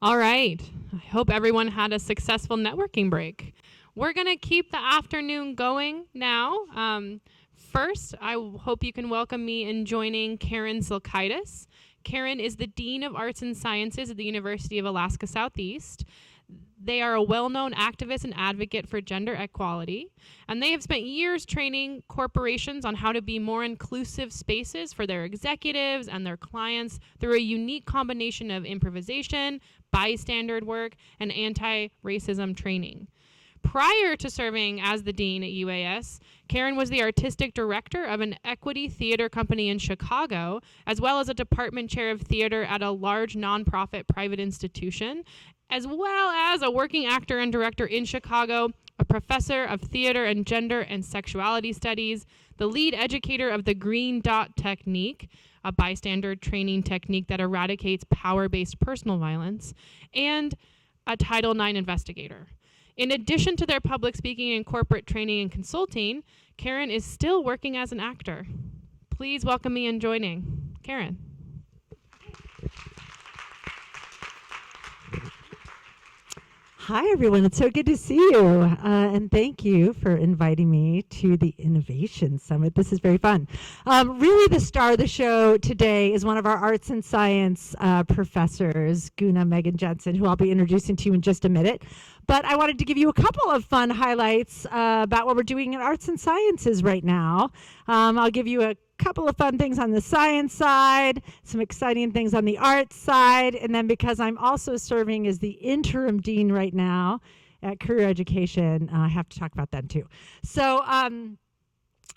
All right. I hope everyone had a successful networking break. We're going to keep the afternoon going now. First, I hope you can welcome me in joining Carin Silkaitis. Carin is the Dean of Arts and Sciences at the University of Alaska Southeast. They are a well-known activist and advocate for gender equality, and they have spent years training corporations on how to be more inclusive spaces for their executives and their clients through a unique combination of improvisation, bystander work, and anti-racism training. Prior to serving as the dean at UAS, Carin was the artistic director of an equity theater company in Chicago, as well as a department chair of theater at a large nonprofit private institution, as well as a working actor and director in Chicago, a professor of theater and gender and sexuality studies, the lead educator of the Green Dot Technique, a bystander training technique that eradicates power-based personal violence, and a Title IX investigator. In addition to their public speaking and corporate training and consulting, Carin is still working as an actor. Please welcome me in joining. Carin. Hi, everyone. It's so good to see you. And thank you for inviting me to the Innovation Summit. This is very fun. Really, the star of the show today is one of our arts and science professors, Guna Jensen, who I'll be introducing to you in just a minute. But I wanted to give you a couple of fun highlights about what we're doing in arts and sciences right now. I'll give you a couple of fun things on the science side, some exciting things on the arts side, and then because I'm also serving as the interim dean right now at Career Education, I have to talk about that too. So on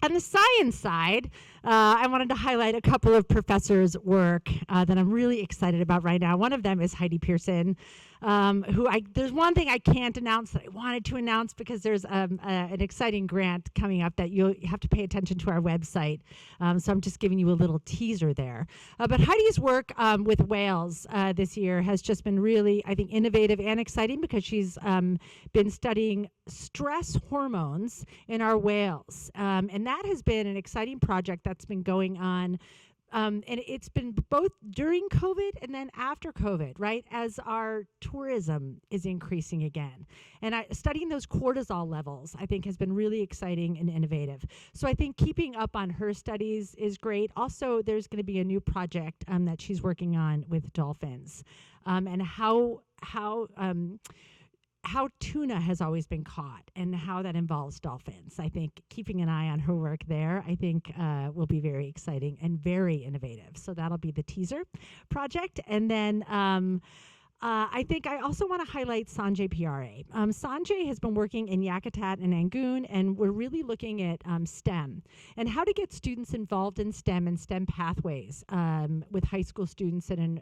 the science side, I wanted to highlight a couple of professors' work that I'm really excited about right now. One of them is Heidi Pearson, there's one thing I can't announce that I wanted to announce because there's an exciting grant coming up that you have to pay attention to our website. So I'm just giving you a little teaser there. But Heidi's work with whales this year has just been really, I think, innovative and exciting because she's been studying stress hormones in our whales. And that has been an exciting project that's been going on. And it's been both during COVID and then after COVID, right, as our tourism is increasing again. And studying those cortisol levels, I think, has been really exciting and innovative. So I think keeping up on her studies is great. Also, there's going to be a new project that she's working on with dolphins and how tuna has always been caught and how that involves dolphins. I think keeping an eye on her work there, I think will be very exciting and very innovative. So that'll be the teaser project. And then I think I also want to highlight Sanjay PRA. Sanjay has been working in Yakutat and Angoon, and we're really looking at STEM and how to get students involved in STEM and STEM pathways with high school students and,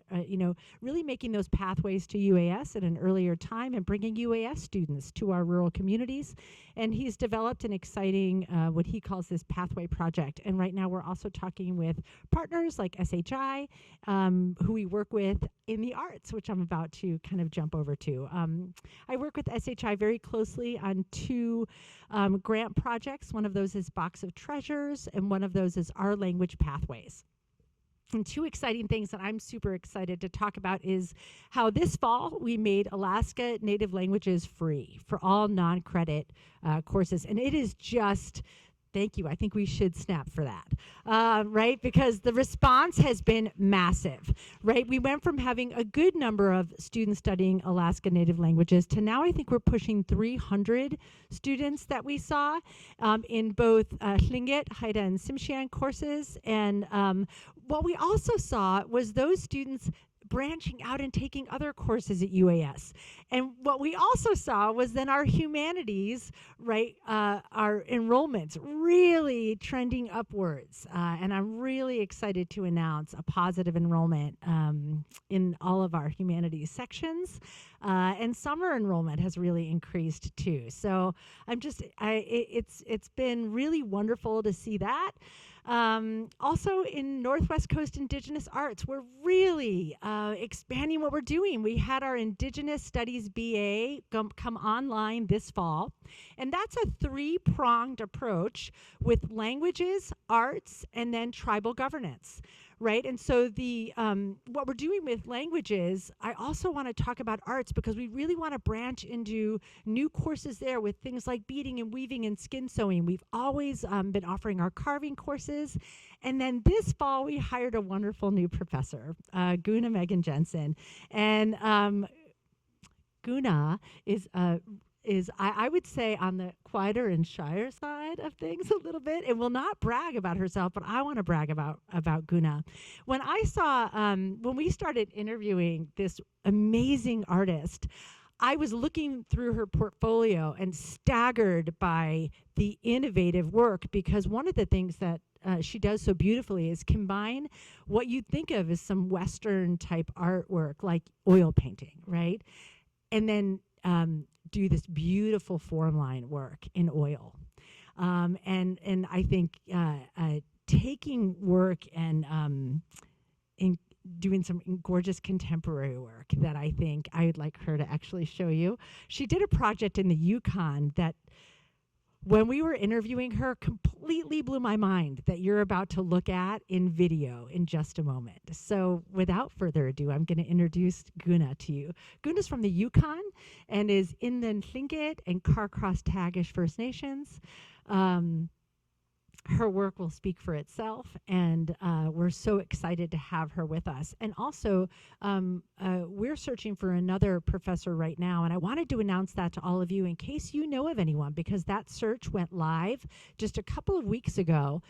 really making those pathways to UAS at an earlier time and bringing UAS students to our rural communities. And he's developed an exciting, what he calls this pathway project. And right now we're also talking with partners like SHI, who we work with in the arts, which I'm about to kind of jump over to. I work with SHI very closely on two grant projects. One of those is Box of Treasures, and one of those is Our Language Pathways. And two exciting things that I'm super excited to talk about is how this fall we made Alaska Native Languages free for all non-credit courses. And it is just, thank you, I think we should snap for that, right? Because the response has been massive, right? We went from having a good number of students studying Alaska Native languages to now I think we're pushing 300 students that we saw in both Tlingit, Haida, and Tsimshian courses. And what we also saw was those students branching out and taking other courses at UAS. And what we also saw was then our humanities, right, our enrollments really trending upwards. And I'm really excited to announce a positive enrollment in all of our humanities sections. And summer enrollment has really increased too. So it's been really wonderful to see that. Also in Northwest Coast Indigenous Arts, we're really expanding what we're doing. We had our Indigenous Studies BA come online this fall, and that's a three-pronged approach with languages, arts, and then tribal governance. right? And so the what we're doing with languages, I also want to talk about arts because we really want to branch into new courses there with things like beading and weaving and skin sewing. We've always been offering our carving courses. And then this fall, we hired a wonderful new professor, Guna Megan Jensen. And Guna is I would say on the quieter and shyer side of things a little bit, and will not brag about herself, but I want to brag about Guna. When I saw when we started interviewing this amazing artist, I was looking through her portfolio and staggered by the innovative work, because one of the things that she does so beautifully is combine what you'd think of as some Western type artwork like oil painting, right? And then do this beautiful form line work in oil. And I think taking work and in doing some gorgeous contemporary work that I think I would like her to actually show you. She did a project in the Yukon that, when we were interviewing her, completely blew my mind, that you're about to look at in video in just a moment. So without further ado, I'm going to introduce Guna to you. Guna's from the Yukon and is in the Tlingit and Carcross Tagish First Nations. Her work will speak for itself, and we're so excited to have her with us. And also, we're searching for another professor right now, and I wanted to announce that to all of you in case you know of anyone, because that search went live just a couple of weeks ago.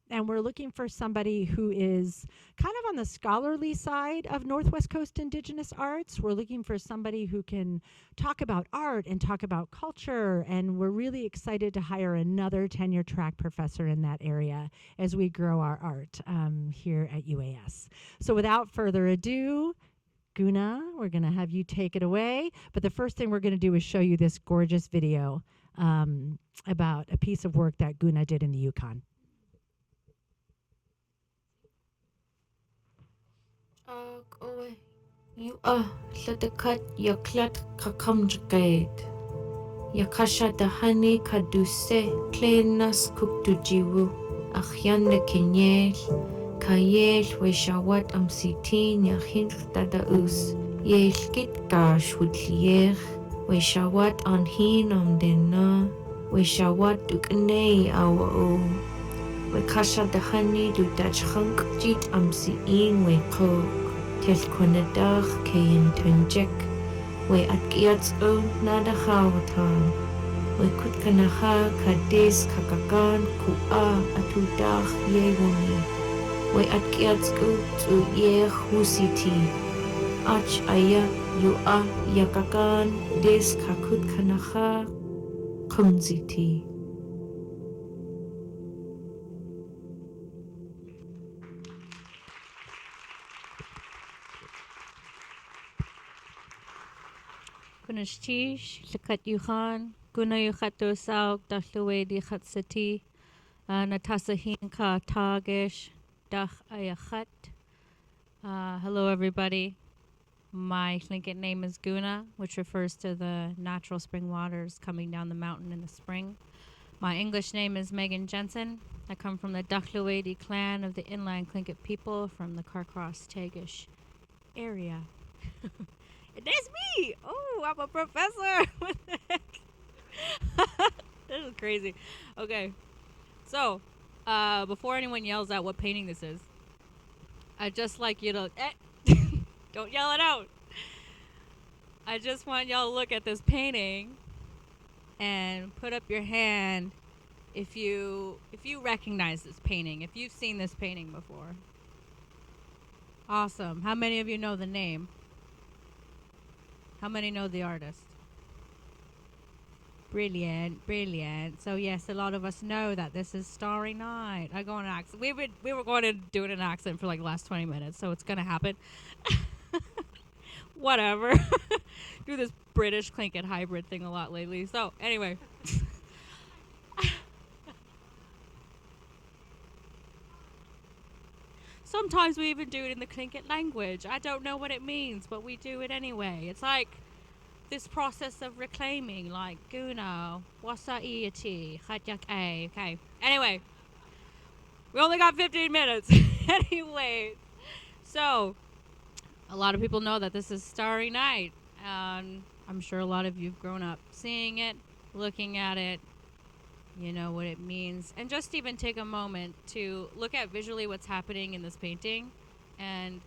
And we're looking for somebody who is kind of on the scholarly side of Northwest Coast Indigenous arts. We're looking for somebody who can talk about art and talk about culture. And we're really excited to hire another tenure track professor in that area as we grow our art here at UAS. So without further ado, Guna, we're going to have you take it away. But the first thing we're going to do is show you this gorgeous video about a piece of work that Guna did in the Yukon. Oe, you are Latakat Yaklat Kakamjagade. Yakasha the honey kaduse, cleanas cook to jiwu, Achyan the Kenyel, Kayel, Weshawat am sitin, Yahin Tada us, Yel Kit Gash would lier, Weshawat on hin dena, Weshawat dukane our own. Wakasha the honey do Dutch hunk jit am si in we cook. Tel Quanadag Kayan Tunjek, we at Giats o Nada Hawatan, we could Kanaha Kades Kakagan Kua Atudach Yewoni, we at Giats go to Ye Husiti, Ach Aya Yua Yakagan Des Kakut Kanaha Kunziti. Kunashtish, Lakat Yuhan, Guna Yuhato Sauk, Dachluwe di Hatsati, Natasahin Ka Tagish, Dach Ayachat. Hello, everybody. My Tlingit name is Guna, which refers to the natural spring waters coming down the mountain in the spring. My English name is Megan Jensen. I come from the Dachluwe clan of the inland Tlingit people from the Carcross Tagish area. That's me! Oh, I'm a professor! What the heck? This is crazy. Okay. So, before anyone yells out what painting this is, I'd just like you to... don't yell it out! I just want y'all to look at this painting and put up your hand if you recognize this painting, if you've seen this painting before. Awesome. How many of you know the name? How many know the artist? Brilliant, brilliant. So yes, a lot of us know that this is Starry Night. I go on an accent. We were going to do it in an accent for like the last 20 minutes, so it's gonna happen. Whatever. Do this British Tlingit hybrid thing a lot lately. So anyway. Sometimes we even do it in the Tlingit language. I don't know what it means, but we do it anyway. It's like this process of reclaiming, like Juneau, wasa iati, khatyak a. Okay. Anyway, we only got 15 minutes. Anyway, So, a lot of people know that this is Starry Night, and I'm sure a lot of you have grown up seeing it, looking at it, you know what it means, and just even take a moment to look at visually what's happening in this painting and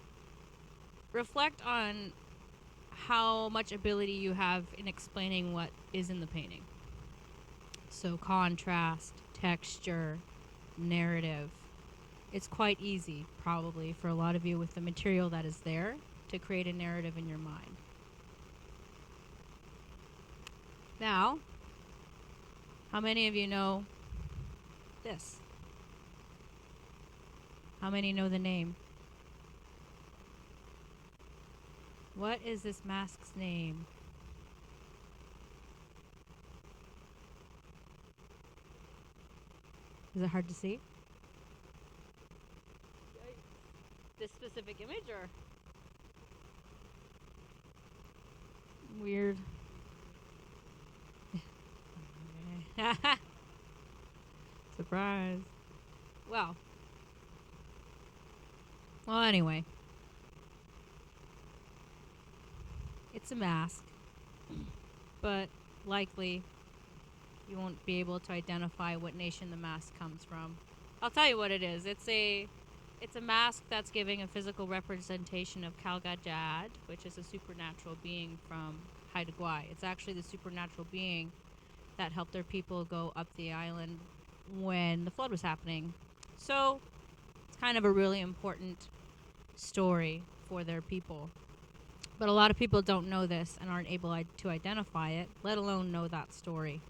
reflect on how much ability you have in explaining what is in the painting. So contrast, texture, narrative. It's quite easy, probably, for a lot of you with the material that is there to create a narrative in your mind. Now, how many of you know this? How many know the name? What is this mask's name? Is it hard to see? This specific image or? Weird. Surprise. Well, anyway. It's a mask, but likely you won't be able to identify what nation the mask comes from. I'll tell you what it is. It's a mask that's giving a physical representation of Kalgajad, which is a supernatural being from Haida Gwaii. It's actually the supernatural being that helped their people go up the island when the flood was happening. So it's kind of a really important story for their people. But a lot of people don't know this and aren't able to identify it, let alone know that story.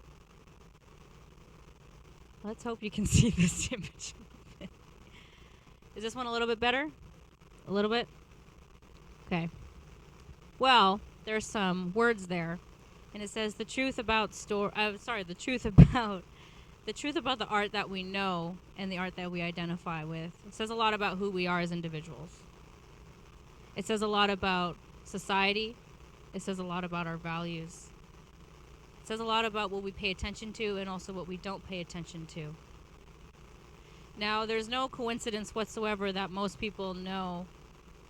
Let's hope you can see this image. Is this one a little bit better? A little bit? Okay. Well, there's some words there, and it says the truth about the truth about the art that we know and the art that we identify with. It says a lot about who we are as individuals. It says a lot about society. It says a lot about our values. It says a lot about what we pay attention to and also what we don't pay attention to. Now, there's no coincidence whatsoever that most people know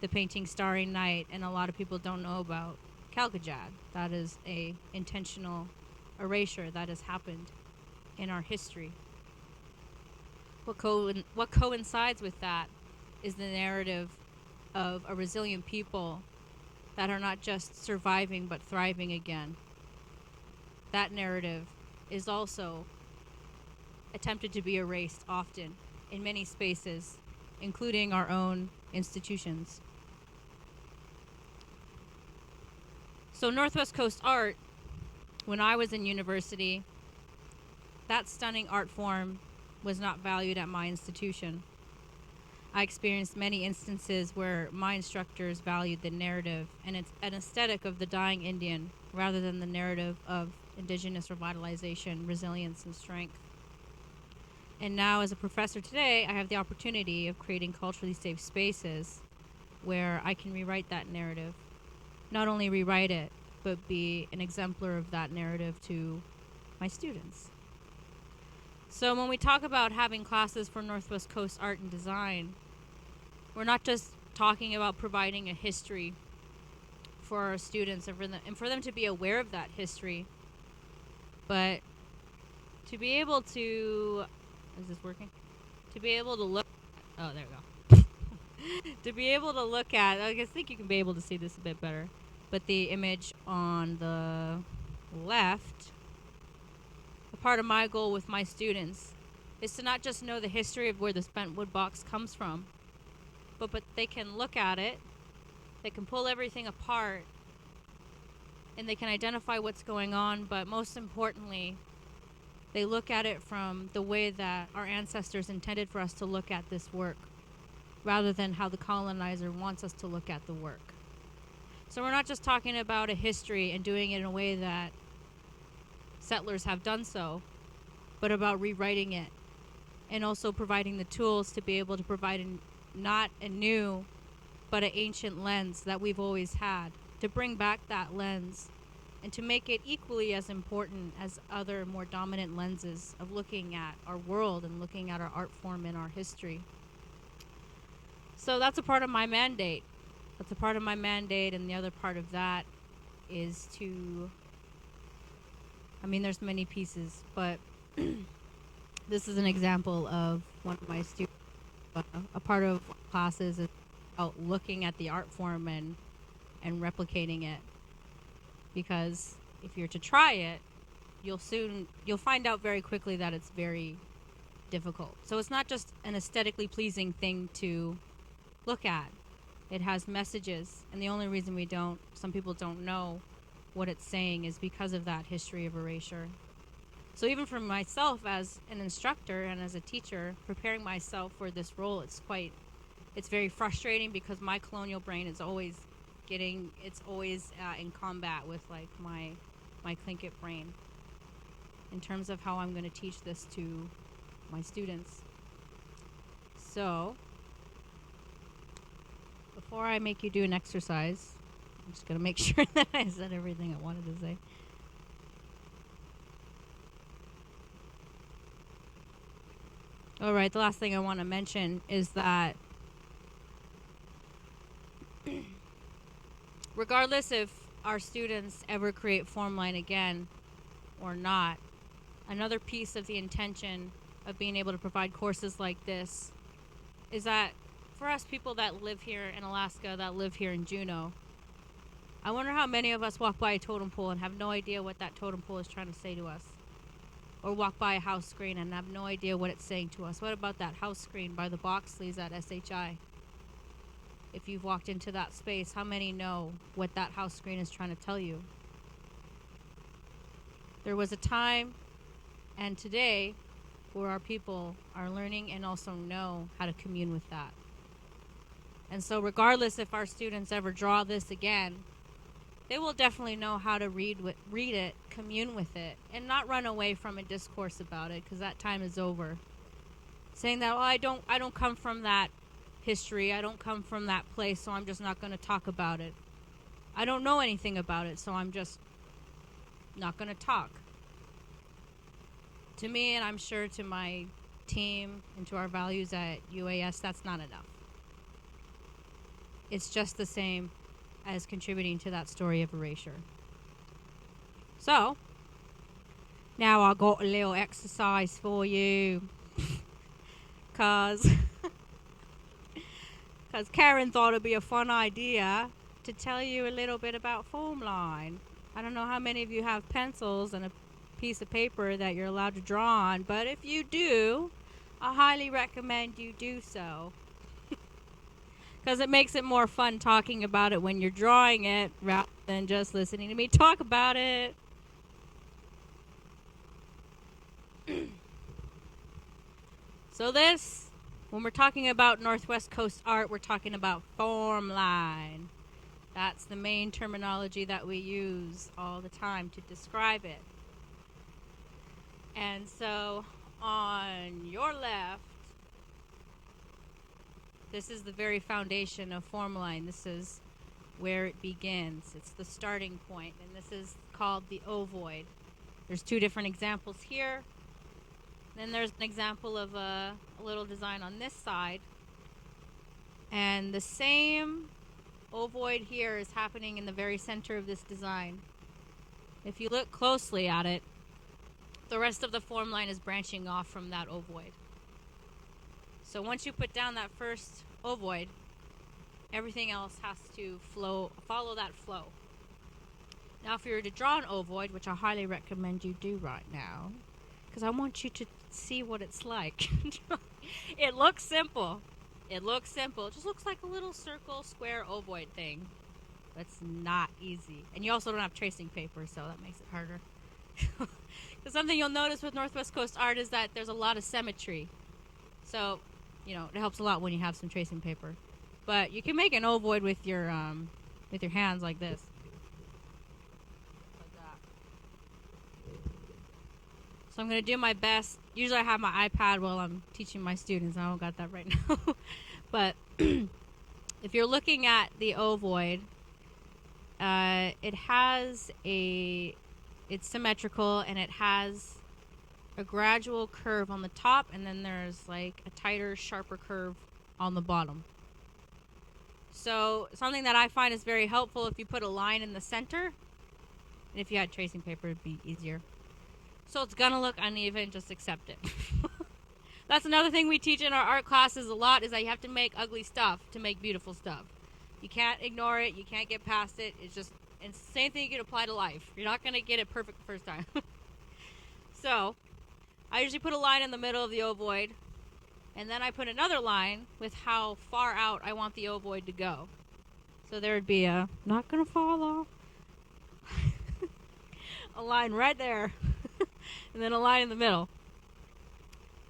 the painting Starry Night and a lot of people don't know about Kalgajad. That is a intentional erasure that has happened in our history. What coincides with that is the narrative of a resilient people that are not just surviving but thriving again. That narrative is also attempted to be erased often in many spaces, including our own institutions. So Northwest Coast art, when I was in university, that stunning art form was not valued at my institution. I experienced many instances where my instructors valued the narrative and it's an aesthetic of the dying Indian rather than the narrative of indigenous revitalization, resilience, and strength. And now as a professor today, I have the opportunity of creating culturally safe spaces where I can rewrite that narrative. Not only rewrite it, but be an exemplar of that narrative to my students. So when we talk about having classes for Northwest Coast Art and Design, we're not just talking about providing a history for our students and for them to be aware of that history, but to be able to, is this working? To be able to look, oh, there we go. To be able to look at, I think you can be able to see this a bit better, but the image on the left, a part of my goal with my students is to not just know the history of where the spent wood box comes from, but they can look at it, they can pull everything apart, and they can identify what's going on, but most importantly, they look at it from the way that our ancestors intended for us to look at this work, rather than how the colonizer wants us to look at the work. So we're not just talking about a history and doing it in a way that settlers have done so, but about rewriting it and also providing the tools to be able to provide not a new, but an ancient lens that we've always had, to bring back that lens and to make it equally as important as other more dominant lenses of looking at our world and looking at our art form and our history. So that's a part of my mandate. That's a part of my mandate, and the other part of that is to, I mean, there's many pieces, but this is an example of one of my students. A part of classes is about looking at the art form and replicating it, because if you're to try it, you'll find out very quickly that it's very difficult. So it's not just an aesthetically pleasing thing to look at. It has messages, and the only reason some people don't know what it's saying is because of that history of erasure. So even for myself as an instructor and as a teacher, preparing myself for this role, it's very frustrating, because my colonial brain is always in combat with like my Tlingit brain in terms of how I'm going to teach this to my students. So before I make you do an exercise, I'm just going to make sure that I said everything I wanted to say. All right, the last thing I want to mention is that regardless if our students ever create Formline again or not, another piece of the intention of being able to provide courses like this is that for us people that live here in Alaska, that live here in Juneau, I wonder how many of us walk by a totem pole and have no idea what that totem pole is trying to say to us. Or walk by a house screen and have no idea what it's saying to us. What about that house screen by the Boxleys at SHI? If you've walked into that space, how many know what that house screen is trying to tell you? There was a time, and today, where our people are learning and also know how to commune with that. And so regardless if our students ever draw this again, they will definitely know how to read it, commune with it, and not run away from a discourse about it, because that time is over. Saying that, I don't come from that history, I don't come from that place, so I'm just not going to talk about it. I don't know anything about it, so I'm just not going to talk. To me, and I'm sure to my team and to our values at UAS, that's not enough. It's just the same as contributing to that story of erasure. So, now I got a little exercise for you. Cause Carin thought it'd be a fun idea to tell you a little bit about Formline. I don't know how many of you have pencils and a piece of paper that you're allowed to draw on, but if you do, I highly recommend you do so. Because it makes it more fun talking about it when you're drawing it rather than just listening to me talk about it. So this, when we're talking about Northwest Coast art, we're talking about Formline. That's the main terminology that we use all the time to describe it. And so on your left, this is the very foundation of Formline. This is where it begins. It's the starting point, and this is called the ovoid. There's two different examples here. Then there's an example of a little design on this side. And the same ovoid here is happening in the very center of this design. If you look closely at it, the rest of the Formline is branching off from that ovoid. So once you put down that first ovoid, everything else has to follow that flow. Now if you were to draw an ovoid, which I highly recommend you do right now, because I want you to see what it's like. It looks simple. It just looks like a little circle, square, ovoid thing. That's not easy. And you also don't have tracing paper, so that makes it harder. Because something you'll notice with Northwest Coast art is that there's a lot of symmetry. So, it helps a lot when you have some tracing paper. But you can make an ovoid with your hands like this. Like that. So I'm going to do my best. Usually I have my iPad while I'm teaching my students. I don't got that right now. But if you're looking at the ovoid, it's symmetrical, and it has a gradual curve on the top, and then there's like a tighter, sharper curve on the bottom. So something that I find is very helpful, if you put a line in the center, and if you had tracing paper, it'd be easier. So it's gonna look uneven, just accept it. That's another thing we teach in our art classes a lot, is that you have to make ugly stuff to make beautiful stuff. You can't ignore it, you can't get past it. It's just, it's the same thing you can apply to life. You're not gonna get it perfect the first time. So I usually put a line in the middle of the ovoid, and then I put another line with how far out I want the ovoid to go. So there would be a, not gonna fall off, a line right there, and then a line in the middle.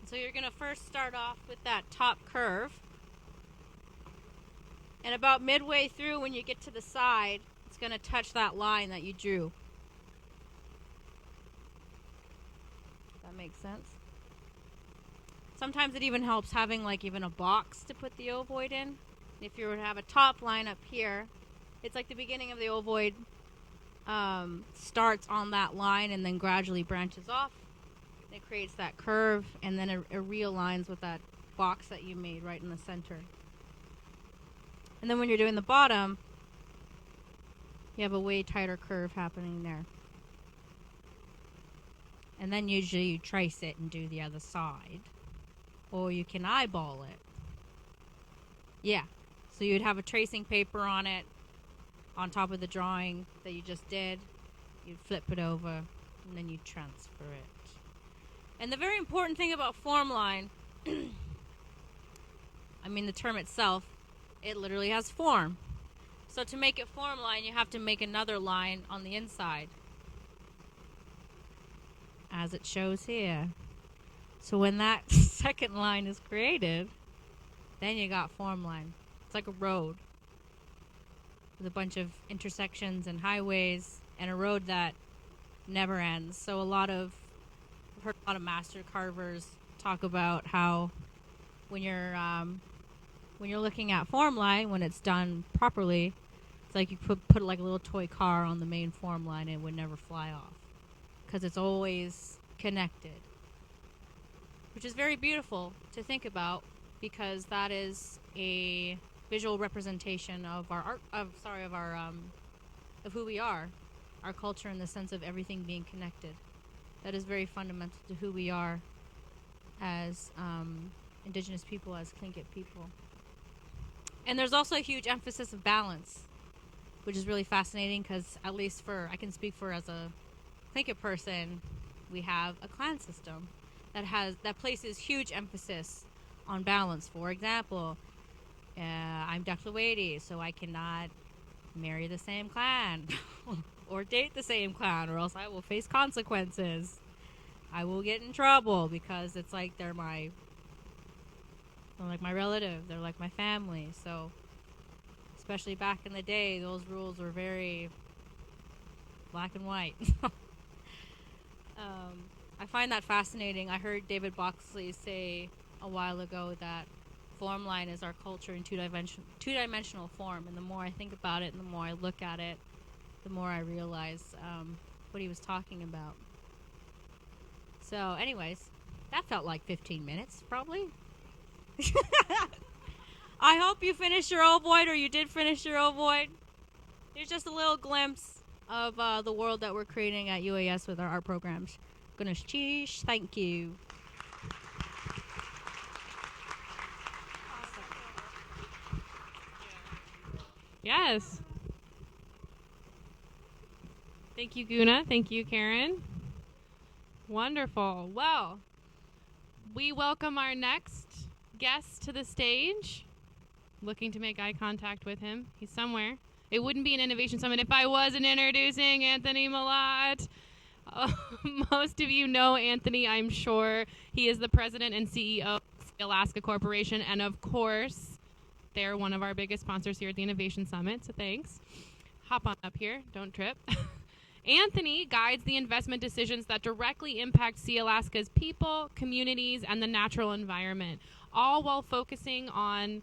So you're gonna first start off with that top curve, and about midway through, when you get to the side, it's gonna touch that line that you drew. That makes sense. Sometimes it even helps having like even a box to put the ovoid in. If you were to have a top line up here, it's like the beginning of the ovoid starts on that line and then gradually branches off. It creates that curve, and then it realigns with that box that you made right in the center. And then when you're doing the bottom, you have a way tighter curve happening there. And then usually you trace it and do the other side. Or you can eyeball it. Yeah. So you'd have a tracing paper on it, on top of the drawing that you just did. You'd flip it over, and then you'd transfer it. And the very important thing about form line, I mean the term itself, it literally has form. So to make it form line, you have to make another line on the inside, as it shows here. So when that second line is created, then you got form line. It's like a road with a bunch of intersections and highways, and a road that never ends. So I've heard a lot of master carvers talk about how when you're looking at form line, when it's done properly, it's like you put like a little toy car on the main form line, and it would never fly off because it's always connected, which is very beautiful to think about, because that is a visual representation of our art, of who we are, our culture, in the sense of everything being connected. That is very fundamental to who we are as Indigenous people, as Tlingit people. And there's also a huge emphasis of balance, which is really fascinating, because at least I can speak for as a Tlingit person, we have a clan system that places huge emphasis on balance. For example, I'm Ducklawady, so I cannot marry the same clan or date the same clan, or else I will face consequences. I will get in trouble, because it's like they're like my relative, they're like my family. So especially back in the day, those rules were very black and white. I find that fascinating. I heard David Boxley say a while ago that form line is our culture in two-dimensional form, and the more I think about it and the more I look at it, the more I realize what he was talking about. So anyways, that felt like 15 minutes, probably. I hope you finished your ovoid, or you did finish your ovoid. Here's just a little glimpse of the world that we're creating at UAS with our art programs. Sheesh, thank you. Yes. Thank you, Guna. Thank you, Carin. Wonderful. Well, we welcome our next guest to the stage. Looking to make eye contact with him. He's somewhere. It wouldn't be an innovation summit if I wasn't introducing Anthony Mallott. Most of you know Anthony, I'm sure. He is the president and CEO of Sealaska Corporation, and of course, they're one of our biggest sponsors here at the Innovation Summit, so thanks. Hop on up here, don't trip. Anthony guides the investment decisions that directly impact Sealaska's people, communities, and the natural environment, all while focusing on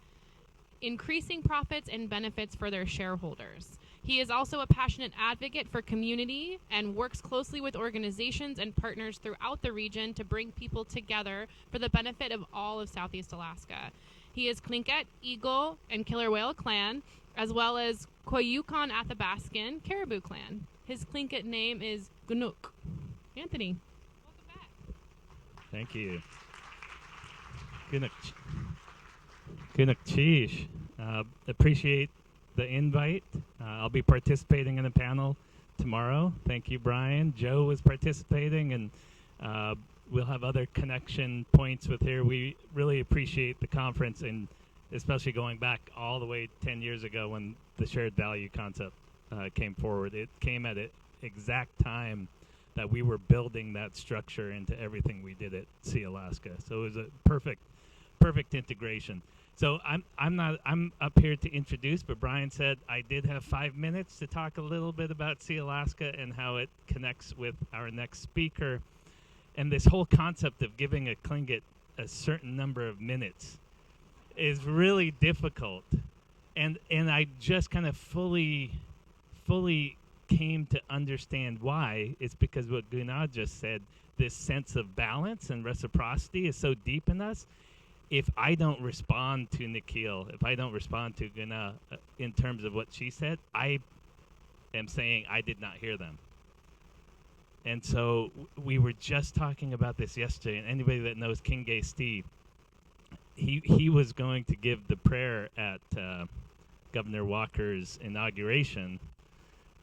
increasing profits and benefits for their shareholders. He is also a passionate advocate for community and works closely with organizations and partners throughout the region to bring people together for the benefit of all of Southeast Alaska. He is Tlingit, Eagle, and Killer Whale clan, as well as Koyukon Athabaskan Caribou clan. His Tlingit name is Gunuk. Anthony, welcome back. Thank you. Gunuk Chish. Appreciate the invite. I'll be participating in a panel tomorrow. Thank you, Brian. Joe was participating, and we'll have other connection points with here. We really appreciate the conference, and especially going back all the way 10 years ago when the shared value concept came forward. It came at an exact time that we were building that structure into everything we did at Sealaska. So it was a perfect integration. So I'm up here to introduce, but Brian said I did have 5 minutes to talk a little bit about Sealaska and how it connects with our next speaker. And this whole concept of giving a Tlingit a certain number of minutes is really difficult. And I just kind of fully came to understand why. It's because what Guna just said, this sense of balance and reciprocity is so deep in us. If I don't respond to Nikhil, if I don't respond to Guna in terms of what she said, I am saying I did not hear them. And so we were just talking about this yesterday, and anybody that knows King Gay Steve, he was going to give the prayer at Governor Walker's inauguration,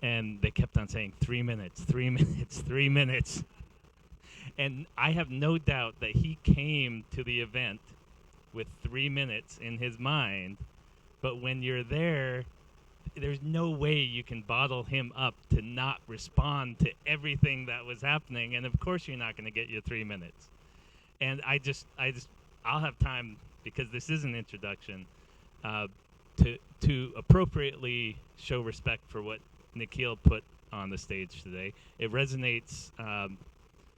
and they kept on saying 3 minutes, 3 minutes, 3 minutes. And I have no doubt that he came to the event with 3 minutes in his mind, but when you're there, there's no way you can bottle him up to not respond to everything that was happening, and of course you're not going to get your 3 minutes. And I'll have time, because this is an introduction, to appropriately show respect for what Nikhil put on the stage today. It resonates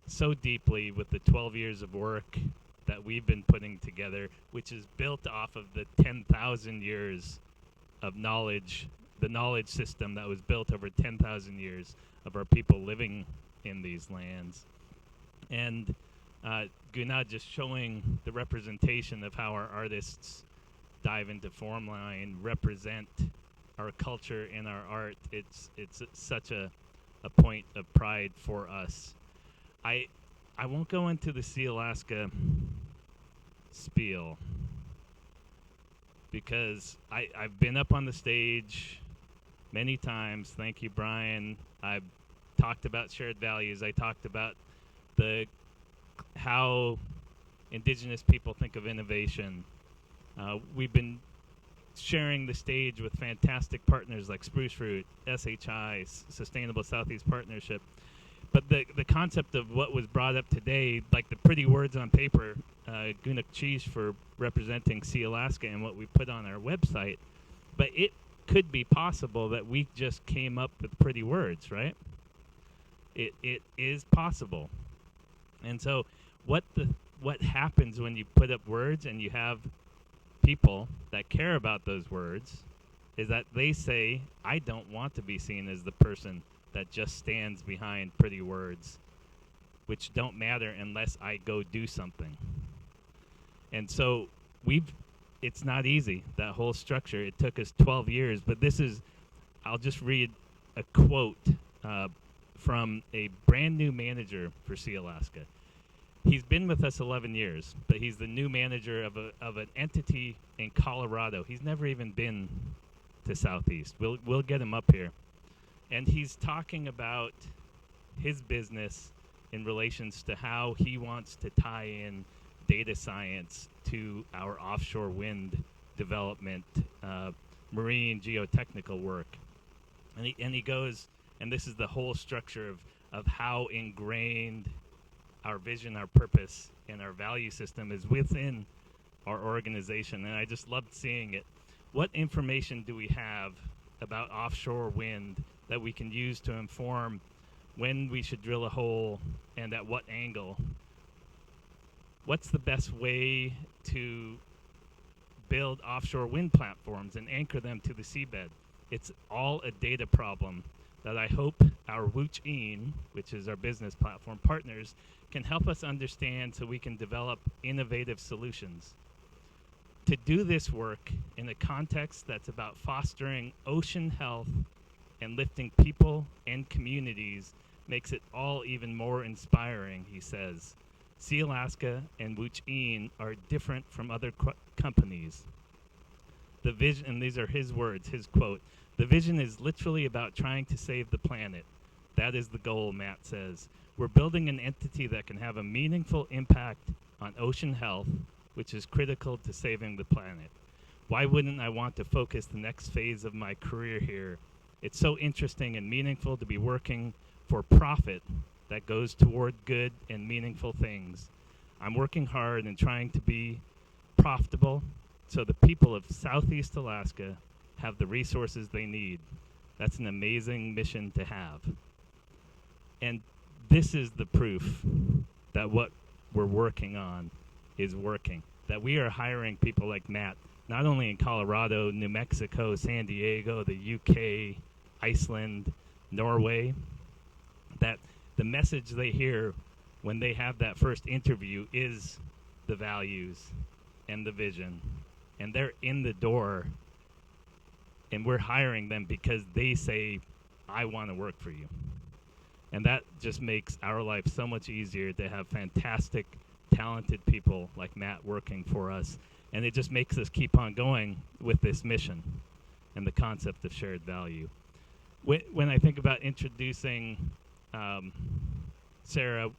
so deeply with the 12 years of work that we've been putting together, which is built off of the 10,000 years of knowledge, the knowledge system that was built over 10,000 years of our people living in these lands. And Guna just showing the representation of how our artists dive into form line, represent our culture and our art. It's such a point of pride for us. I won't go into the Sealaska spiel because I've been up on the stage many times. Thank you, Brian. I've talked about shared values. I talked about how Indigenous people think of innovation. We've been sharing the stage with fantastic partners like Spruce Root, SHI, Sustainable Southeast Partnership. But the concept of what was brought up today, like the pretty words on paper, Gunuk Cheese for representing Sealaska and what we put on our website, but it could be possible that we just came up with pretty words, right? It is possible. And so what happens when you put up words and you have people that care about those words is that they say, I don't want to be seen as the person that just stands behind pretty words, which don't matter unless I go do something. And so it's not easy, that whole structure. It took us 12 years, but I'll just read a quote from a brand new manager for Sealaska. He's been with us 11 years, but he's the new manager of an entity in Colorado. He's never even been to Southeast. We'll get him up here. And he's talking about his business in relations to how he wants to tie in data science to our offshore wind development, marine geotechnical work. And he goes, and this is the whole structure of how ingrained our vision, our purpose, and our value system is within our organization. And I just loved seeing it. What information do we have about offshore wind that we can use to inform when we should drill a hole and at what angle? What's the best way to build offshore wind platforms and anchor them to the seabed? It's all a data problem that I hope our Wuch-een, which is our business platform partners, can help us understand so we can develop innovative solutions. to do this work in a context that's about fostering ocean health and lifting people and communities makes it all even more inspiring, he says. Sealaska and Wuch'in are different from other companies. The vision, and these are his words, his quote, "The vision is literally about trying to save the planet. That is the goal," Matt says. "We're building an entity that can have a meaningful impact on ocean health, which is critical to saving the planet. Why wouldn't I want to focus the next phase of my career here? It's so interesting and meaningful to be working for profit that goes toward good and meaningful things. I'm working hard and trying to be profitable so the people of Southeast Alaska have the resources they need. That's an amazing mission to have." And this is the proof that what we're working on is working, that we are hiring people like Matt, not only in Colorado, New Mexico, San Diego, the UK, Iceland, Norway, that the message they hear when they have that first interview is the values and the vision. And they're in the door, and we're hiring them because they say, "I want to work for you." And that just makes our life so much easier to have fantastic, talented people like Matt working for us. And it just makes us keep on going with this mission and the concept of shared value. When I think about introducing Sarah,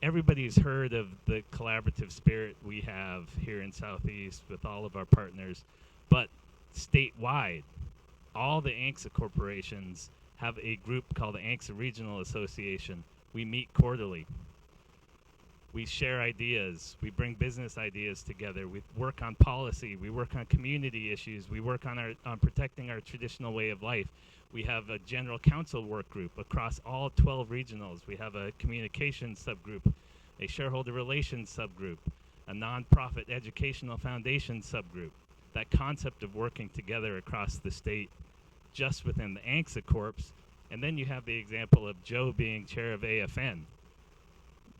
everybody's heard of the collaborative spirit we have here in Southeast with all of our partners, but statewide, all the ANCSA corporations have a group called the ANCSA Regional Association. We meet quarterly. We share ideas. We bring business ideas together. We work on policy. We work on community issues. We work on protecting our traditional way of life. We have a general council work group across all 12 regionals. We have a communications subgroup, a shareholder relations subgroup, a nonprofit educational foundation subgroup. That concept of working together across the state just within the ANCSA Corps. And then you have the example of Joe being chair of AFN.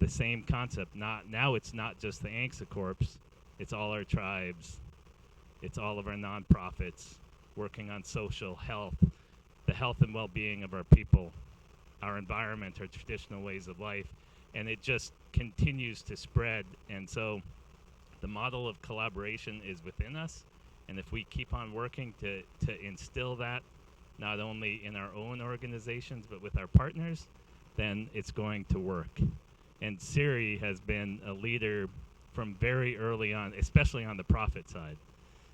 The same concept. Now it's not just the ANCSA Corps. It's all our tribes. It's all of our nonprofits working on social health, the health and well-being of our people, our environment, our traditional ways of life. And it just continues to spread. And so the model of collaboration is within us. And if we keep on working to instill that, not only in our own organizations, but with our partners, then it's going to work. And Siri has been a leader from very early on, especially on the profit side.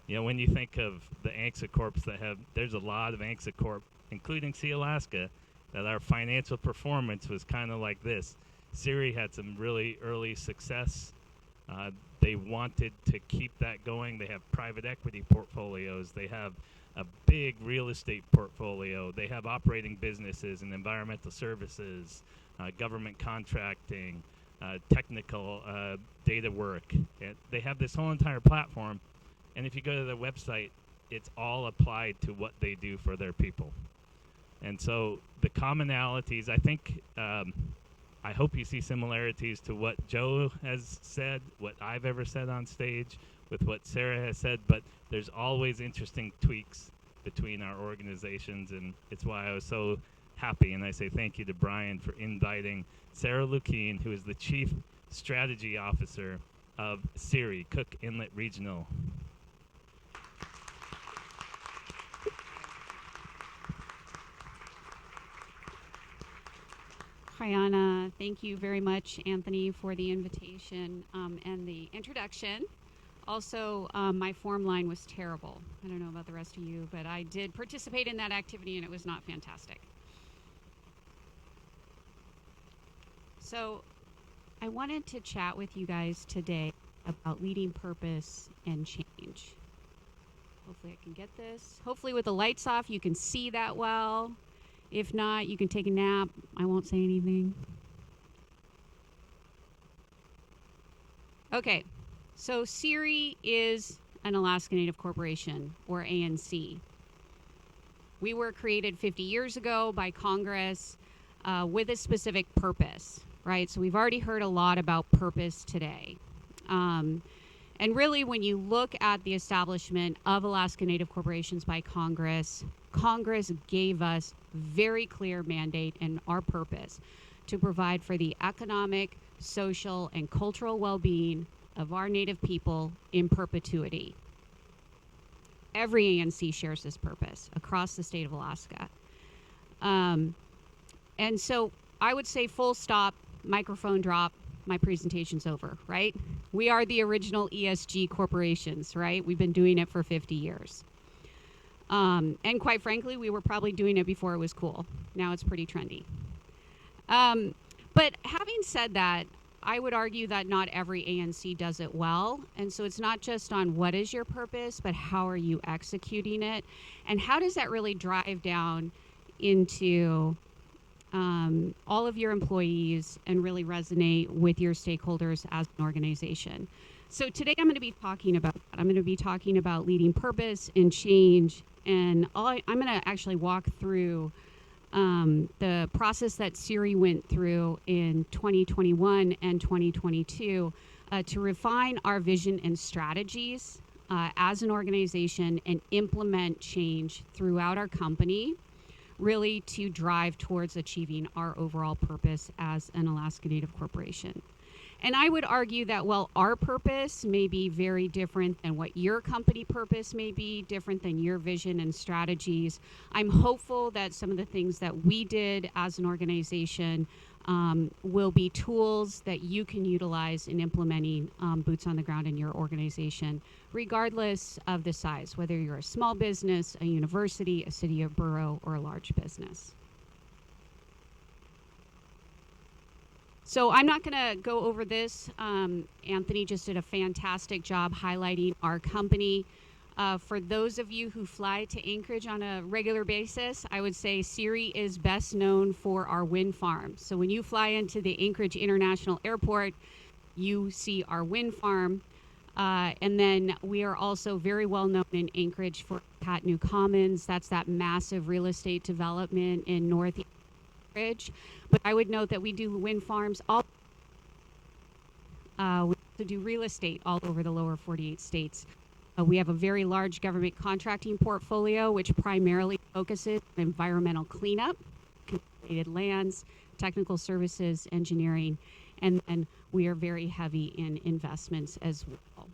You know, when you think of the ANCSA Corps there's a lot of ANCSA Corp, including Sealaska, that our financial performance was kind of like this. Siri had some really early success. They wanted to keep that going. They have private equity portfolios. They have a big real estate portfolio. They have operating businesses and environmental services, government contracting, technical data work. And they have this whole entire platform. And if you go to their website, it's all applied to what they do for their people. And so the commonalities, I think, I hope you see similarities to what Joe has said, what I've ever said on stage, with what Sarah has said, but there's always interesting tweaks between our organizations, and it's why I was so happy, and I say thank you to Brian for inviting Sarah Lukin, who is the Chief Strategy Officer of CIRI, Cook Inlet Regional. Hi, Anna. Thank you very much, Anthony, for the invitation and the introduction. Also, my form line was terrible. I don't know about the rest of you, but I did participate in that activity, and it was not fantastic. So I wanted to chat with you guys today about leading purpose and change. Hopefully I can get this. Hopefully with the lights off, you can see that well. If not, you can take a nap. I won't say anything. Okay, so CIRI is an Alaska Native Corporation, or ANC. We were created 50 years ago by Congress with a specific purpose, right? So we've already heard a lot about purpose today. And really, when you look at the establishment of Alaska Native corporations by Congress, Congress gave us very clear mandate and our purpose to provide for the economic, social, and cultural well-being of our Native people in perpetuity. Every ANC shares this purpose across the state of Alaska. And so I would say full stop, microphone drop, my presentation's over, right? We are the original ESG corporations, right? We've been doing it for 50 years. And quite frankly, we were probably doing it before it was cool. Now it's pretty trendy. But having said that, I would argue that not every ANC does it well. And so it's not just on what is your purpose, but how are you executing it? And how does that really drive down into all of your employees and really resonate with your stakeholders as an organization? So today I'm going to be talking about that. I'm going to be talking about leading purpose and change. And I'm going to actually walk through the process that Siri went through in 2021 and 2022 to refine our vision and strategies as an organization and implement change throughout our company, really to drive towards achieving our overall purpose as an Alaska Native corporation. And I would argue that while our purpose may be very different than what your company purpose may be, different than your vision and strategies, I'm hopeful that some of the things that we did as an organization will be tools that you can utilize in implementing boots on the ground in your organization, regardless of the size, whether you're a small business, a university, a city or borough, or a large business. So I'm not going to go over this. Anthony just did a fantastic job highlighting our company. For those of you who fly to Anchorage on a regular basis, I would say Siri is best known for our wind farm. So when you fly into the Anchorage International Airport, you see our wind farm. And then we are also very well known in Anchorage for New Commons. That's that massive real estate development in North Anchorage. But I would note that we do wind farms all. We also do real estate all over the lower 48 states. We have a very large government contracting portfolio, which primarily focuses on environmental cleanup, contaminated lands, technical services, engineering, and then we are very heavy in investments as well.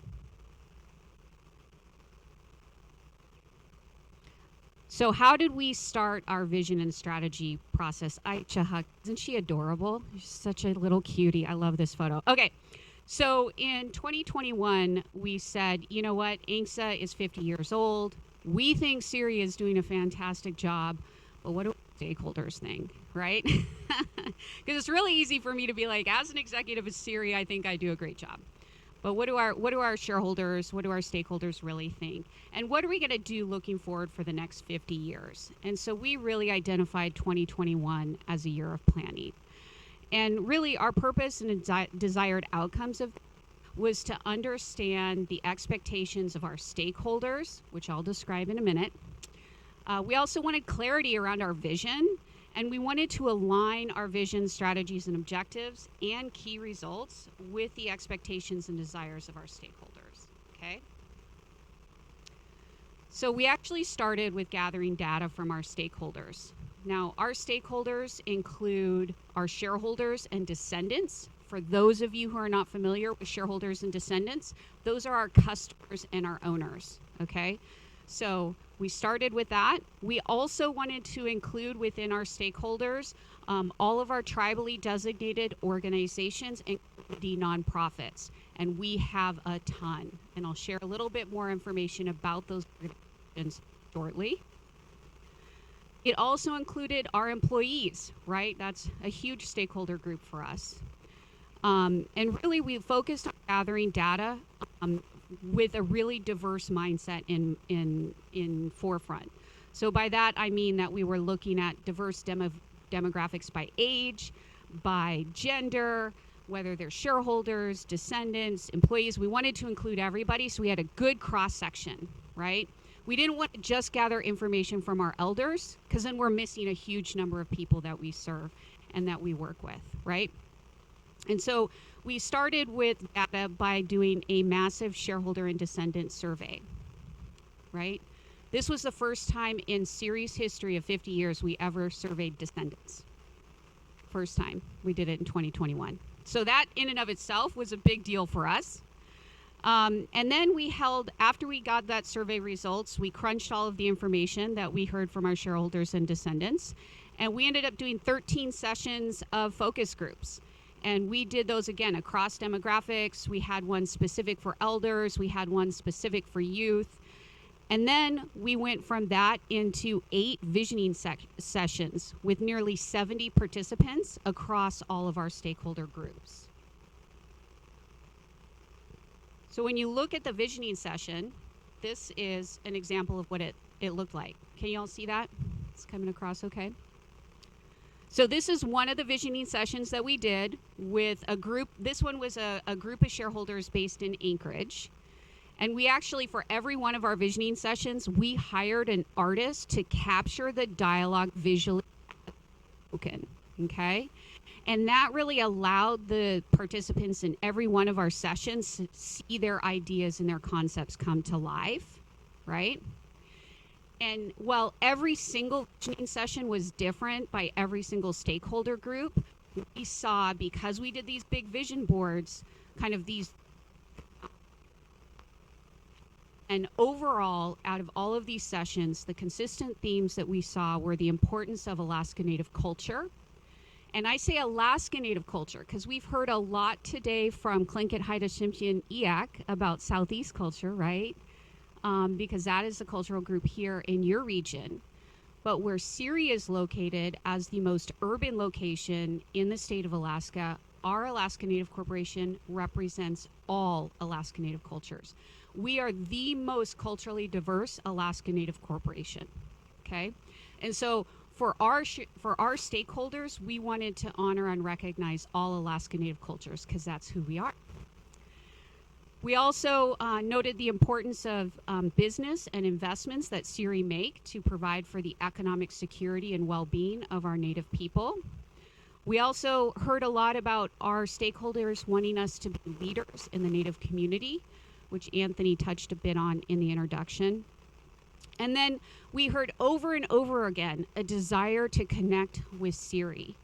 So how did we start our vision and strategy process? Isn't she adorable? She's such a little cutie. I love this photo. Okay. So in 2021, we said, you know what, ANCSA is 50 years old. We think Siri is doing a fantastic job, but what do stakeholders think, right? Because it's really easy for me to be like, as an executive of Siri, I think I do a great job. But what do our shareholders, what do our stakeholders really think? And what are we going to do looking forward for the next 50 years? And so we really identified 2021 as a year of planning. And really, our purpose and desired outcomes of was to understand the expectations of our stakeholders, which I'll describe in a minute. We also wanted clarity around our vision, and we wanted to align our vision, strategies, and objectives and key results with the expectations and desires of our stakeholders, okay? So we actually started with gathering data from our stakeholders. Now, our stakeholders include our shareholders and descendants. For those of you who are not familiar with shareholders and descendants, those are our customers and our owners, okay? So we started with that. We also wanted to include within our stakeholders all of our tribally designated organizations and community nonprofits. And we have a ton. And I'll share a little bit more information about those organizations shortly. It also included our employees, right? That's a huge stakeholder group for us. And really, we focused on gathering data with a really diverse mindset in forefront. So by that, I mean that we were looking at diverse demographics by age, by gender, whether they're shareholders, descendants, employees. We wanted to include everybody, so we had a good cross-section, right? We didn't want to just gather information from our elders, because then we're missing a huge number of people that we serve and that we work with, right? And so we started with data by doing a massive shareholder and descendant survey, right? This was the first time in series history of 50 years we ever surveyed descendants. First time. We did it in 2021. So that in and of itself was a big deal for us. And then we held, after we got that survey results, we crunched all of the information that we heard from our shareholders and descendants. And we ended up doing 13 sessions of focus groups. And we did those again across demographics. We had one specific for elders. We had one specific for youth. And then we went from that into 8 visioning sessions with nearly 70 participants across all of our stakeholder groups. So when you look at the visioning session, this is an example of what it looked like. Can you all see that? It's coming across okay? So this is one of the visioning sessions that we did with a group. This one was a group of shareholders based in Anchorage. And we actually, for every one of our visioning sessions, we hired an artist to capture the dialogue visually spoken, okay? And that really allowed the participants in every one of our sessions to see their ideas and their concepts come to life, right? And while every single visioning session was different by every single stakeholder group, we saw, because we did these big vision boards, kind of these. And overall, out of all of these sessions, the consistent themes that we saw were the importance of Alaska Native culture. And I say Alaska Native culture because we've heard a lot today from Tlingit, Haida, Tsimshian, Eyak about Southeast culture, right? Because that is the cultural group here in your region. But where SERI is located as the most urban location in the state of Alaska, our Alaska Native Corporation represents all Alaska Native cultures. We are the most culturally diverse Alaska Native Corporation, okay? And so for our stakeholders, we wanted to honor and recognize all Alaska Native cultures because that's who we are. We also noted the importance of business and investments that SERI make to provide for the economic security and well-being of our Native people. We also heard a lot about our stakeholders wanting us to be leaders in the Native community, which Anthony touched a bit on in the introduction. And then we heard over and over again a desire to connect with SERI.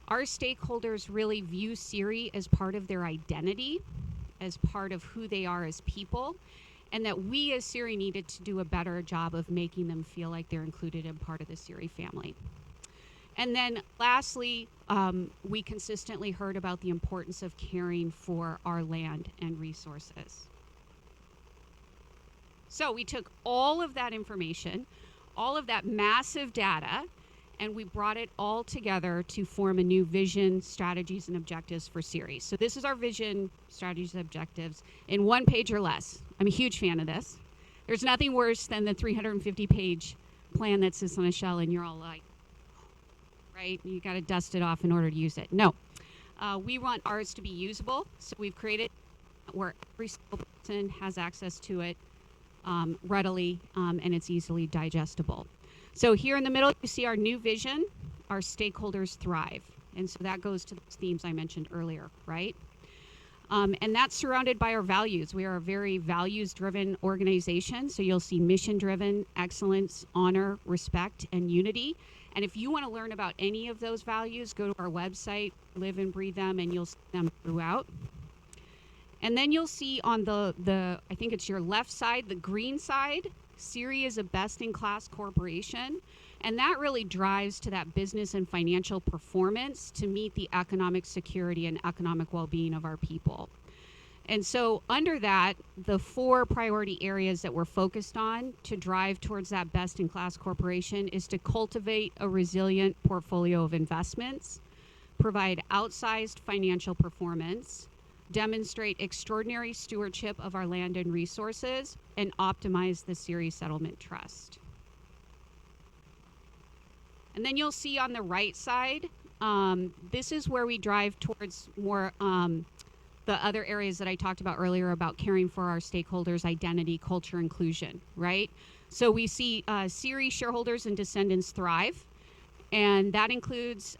Our stakeholders really view SERI as part of their identity, as part of who they are as people, and that we as SERI needed to do a better job of making them feel like they're included and part of the SERI family. And then lastly, we consistently heard about the importance of caring for our land and resources. So we took all of that information, all of that massive data, and we brought it all together to form a new vision, strategies, and objectives for SERI. So this is our vision, strategies, and objectives in 1 page or less. I'm a huge fan of this. There's nothing worse than the 350-page plan that sits on a shell and you're all like, right? You got to dust it off in order to use it. No. We want ours to be usable, so we've created where every single person has access to it readily, and it's easily digestible. So here in the middle, you see our new vision, our stakeholders thrive. And so that goes to those themes I mentioned earlier, right? And that's surrounded by our values. We are a very values-driven organization. So you'll see mission-driven, excellence, honor, respect, and unity. And if you want to learn about any of those values, go to our website, live and breathe them, and you'll see them throughout. And then you'll see on the I think it's your left side, the green side, SERI is a best-in-class corporation, and that really drives to that business and financial performance to meet the economic security and economic well-being of our people. And so under that, the 4 priority areas that we're focused on to drive towards that best-in-class corporation is to cultivate a resilient portfolio of investments, provide outsized financial performance, demonstrate extraordinary stewardship of our land and resources, and optimize the SERI Settlement Trust. And then you'll see on the right side, this is where we drive towards more the other areas that I talked about earlier about caring for our stakeholders' identity, culture, inclusion, right? So we see SERI shareholders and descendants thrive. And that includes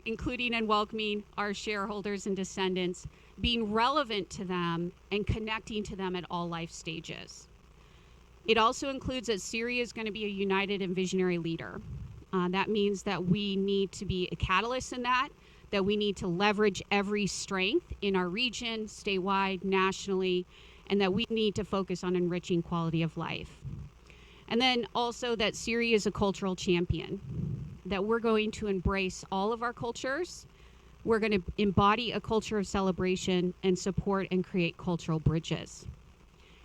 including and welcoming our shareholders and descendants, being relevant to them and connecting to them at all life stages. It also includes that Syria is going to be a united and visionary leader. That means that we need to be a catalyst in that we need to leverage every strength in our region, statewide, nationally, and that we need to focus on enriching quality of life. And then also that Syria is a cultural champion, that we're going to embrace all of our cultures. We're going to embody a culture of celebration and support and create cultural bridges.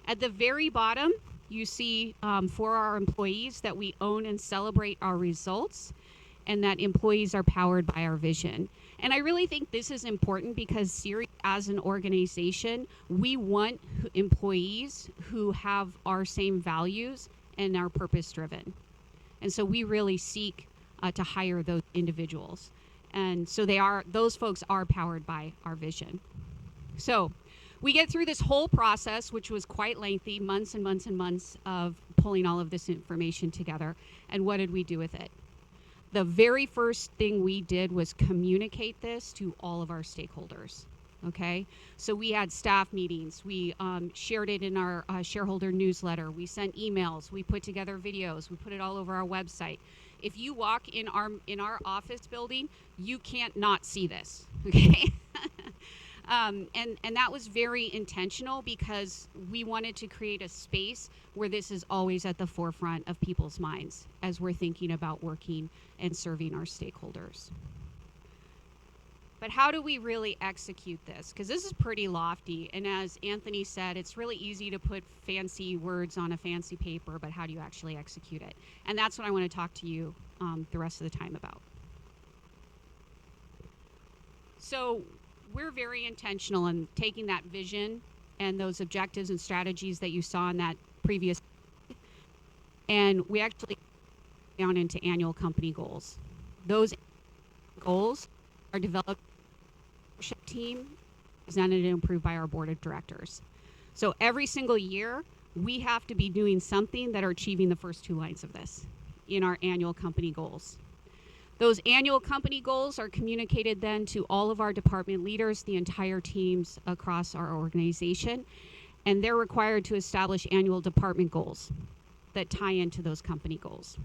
At the very bottom, you see for our employees that we own and celebrate our results and that employees are powered by our vision. And I really think this is important because Syria as an organization, we want employees who have our same values and are purpose driven. And so we really seek to hire those individuals. And so those folks are powered by our vision. So we get through this whole process, which was quite lengthy, months and months and months of pulling all of this information together. And what did we do with it? The very first thing we did was communicate this to all of our stakeholders. Okay, so we had staff meetings, we shared it in our shareholder newsletter, we sent emails, we put together videos, we put it all over our website. If you walk in our office building, you can't not see this, okay? And that was very intentional because we wanted to create a space where this is always at the forefront of people's minds as we're thinking about working and serving our stakeholders. But how do we really execute this? Because this is pretty lofty. And as Anthony said, it's really easy to put fancy words on a fancy paper, but how do you actually execute it? And that's what I want to talk to you the rest of the time about. So we're very intentional in taking that vision and those objectives and strategies that you saw in that previous, and we actually down into annual company goals. Those goals are developed team presented and approved by our board of directors. So every single year we have to be doing something that are achieving the first two lines of this in our annual company goals. Those annual company goals are communicated then to all of our department leaders, the entire teams across our organization, and they're required to establish annual department goals that tie into those company goals.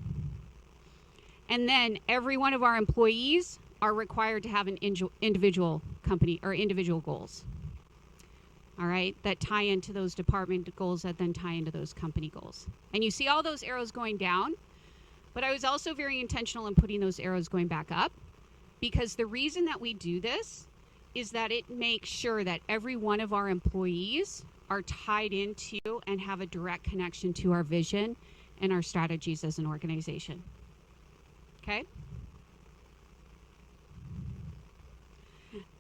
And then every one of our employees are required to have an individual company or individual goals, all right, that tie into those department goals that then tie into those company goals. And you see all those arrows going down, but I was also very intentional in putting those arrows going back up because the reason that we do this is that it makes sure that every one of our employees are tied into and have a direct connection to our vision and our strategies as an organization. Okay?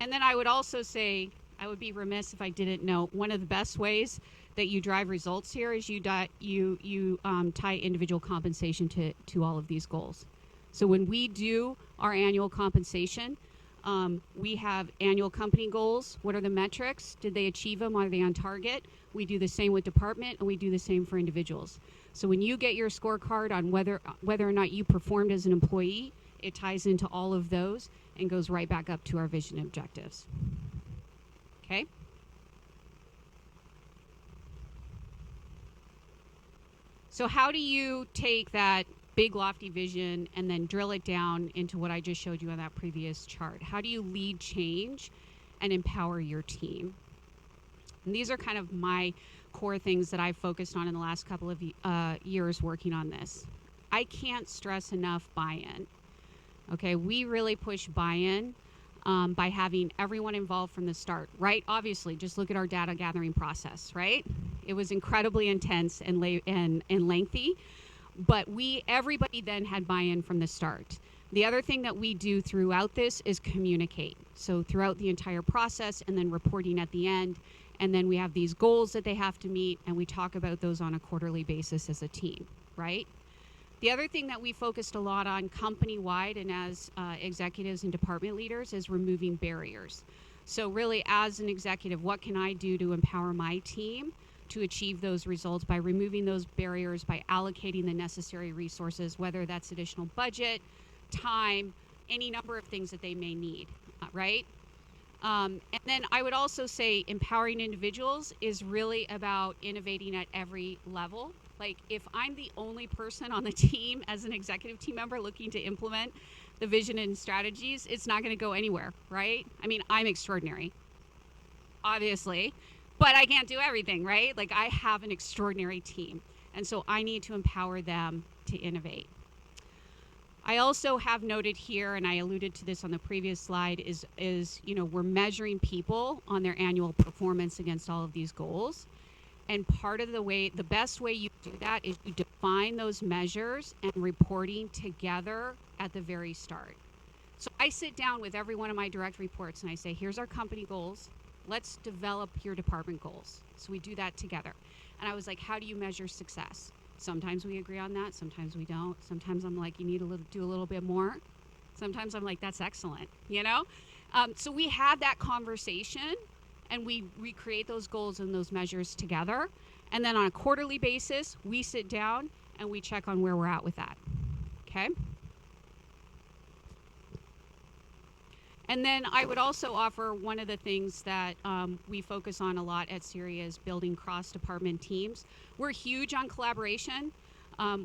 And then I would also say, I would be remiss if I didn't note, one of the best ways that you drive results here is you tie individual compensation to all of these goals. So when we do our annual compensation, we have annual company goals. What are the metrics? Did they achieve them? Are they on target? We do the same with department, and we do the same for individuals. So when you get your scorecard on whether or not you performed as an employee, it ties into all of those and goes right back up to our vision objectives. Okay? So how do you take that big lofty vision and then drill it down into what I just showed you on that previous chart? How do you lead change and empower your team? And these are kind of my core things that I've focused on in the last couple of years working on this. I can't stress enough buy-in. Okay, we really push buy-in by having everyone involved from the start, right? Obviously, just look at our data gathering process, right? It was incredibly intense and lengthy, but everybody then had buy-in from the start. The other thing that we do throughout this is communicate. So throughout the entire process and then reporting at the end, and then we have these goals that they have to meet, and we talk about those on a quarterly basis as a team, right? The other thing that we focused a lot on company-wide and as executives and department leaders is removing barriers. So really as an executive, what can I do to empower my team to achieve those results by removing those barriers, by allocating the necessary resources, whether that's additional budget, time, any number of things that they may need, right? And then I would also say empowering individuals is really about innovating at every level. Like, if I'm the only person on the team as an executive team member looking to implement the vision and strategies, it's not going to go anywhere, right? I mean, I'm extraordinary, obviously, but I can't do everything, right? Like, I have an extraordinary team, and so I need to empower them to innovate. I also have noted here, and I alluded to this on the previous slide, is we're measuring people on their annual performance against all of these goals. And part of the best way you do that is you define those measures and reporting together at the very start. So I sit down with every one of my direct reports and I say, here's our company goals. Let's develop your department goals. So we do that together. And I was like, how do you measure success? Sometimes we agree on that. Sometimes we don't. Sometimes I'm like, you need to do a little bit more. Sometimes I'm like, that's excellent, So we have that conversation and we create those goals and those measures together. And then on a quarterly basis, we sit down and we check on where we're at with that, okay? And then I would also offer one of the things that we focus on a lot at SERI is building cross-department teams. We're huge on collaboration.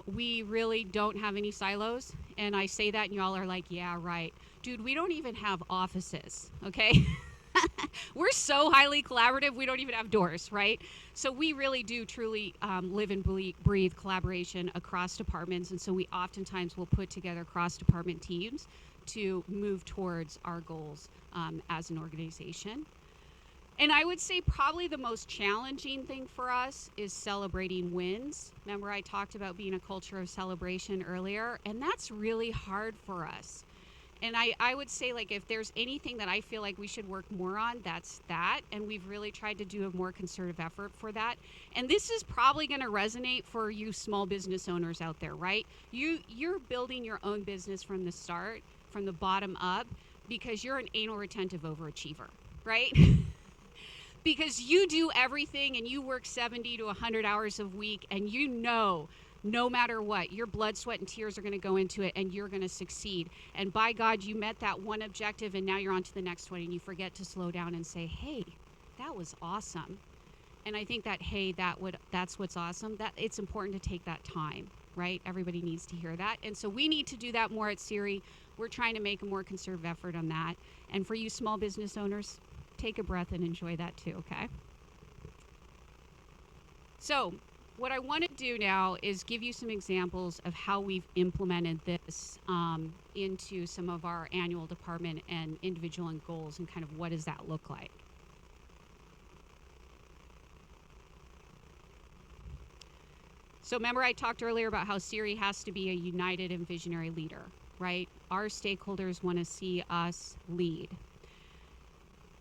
We really don't have any silos. And I say that and y'all are like, yeah, right. Dude, we don't even have offices, okay? We're so highly collaborative, we don't even have doors, right? So we really do truly live and breathe collaboration across departments. And so we oftentimes will put together cross-department teams to move towards our goals as an organization. And I would say probably the most challenging thing for us is celebrating wins. Remember, I talked about being a culture of celebration earlier, and that's really hard for us. And I would say, like, if there's anything that I feel like we should work more on, that's that. And we've really tried to do a more concerted effort for that. And this is probably going to resonate for you small business owners out there, right? You're building your own business from the start, from the bottom up, because you're an anal retentive overachiever, right? Because you do everything and you work 70 to 100 hours a week, and no matter what, your blood, sweat, and tears are going to go into it, and you're going to succeed. And by God, you met that one objective, and now you're on to the next one, and you forget to slow down and say, hey, that was awesome. And I think that, hey, that's what's awesome. That it's important to take that time, right? Everybody needs to hear that. And so we need to do that more at SERI. We're trying to make a more concerted effort on that. And for you small business owners, take a breath and enjoy that too, okay? So what I want to do now is give you some examples of how we've implemented this into some of our annual department and individual and goals, and kind of what does that look like. So remember I talked earlier about how SERI has to be a united and visionary leader, right? Our stakeholders want to see us lead.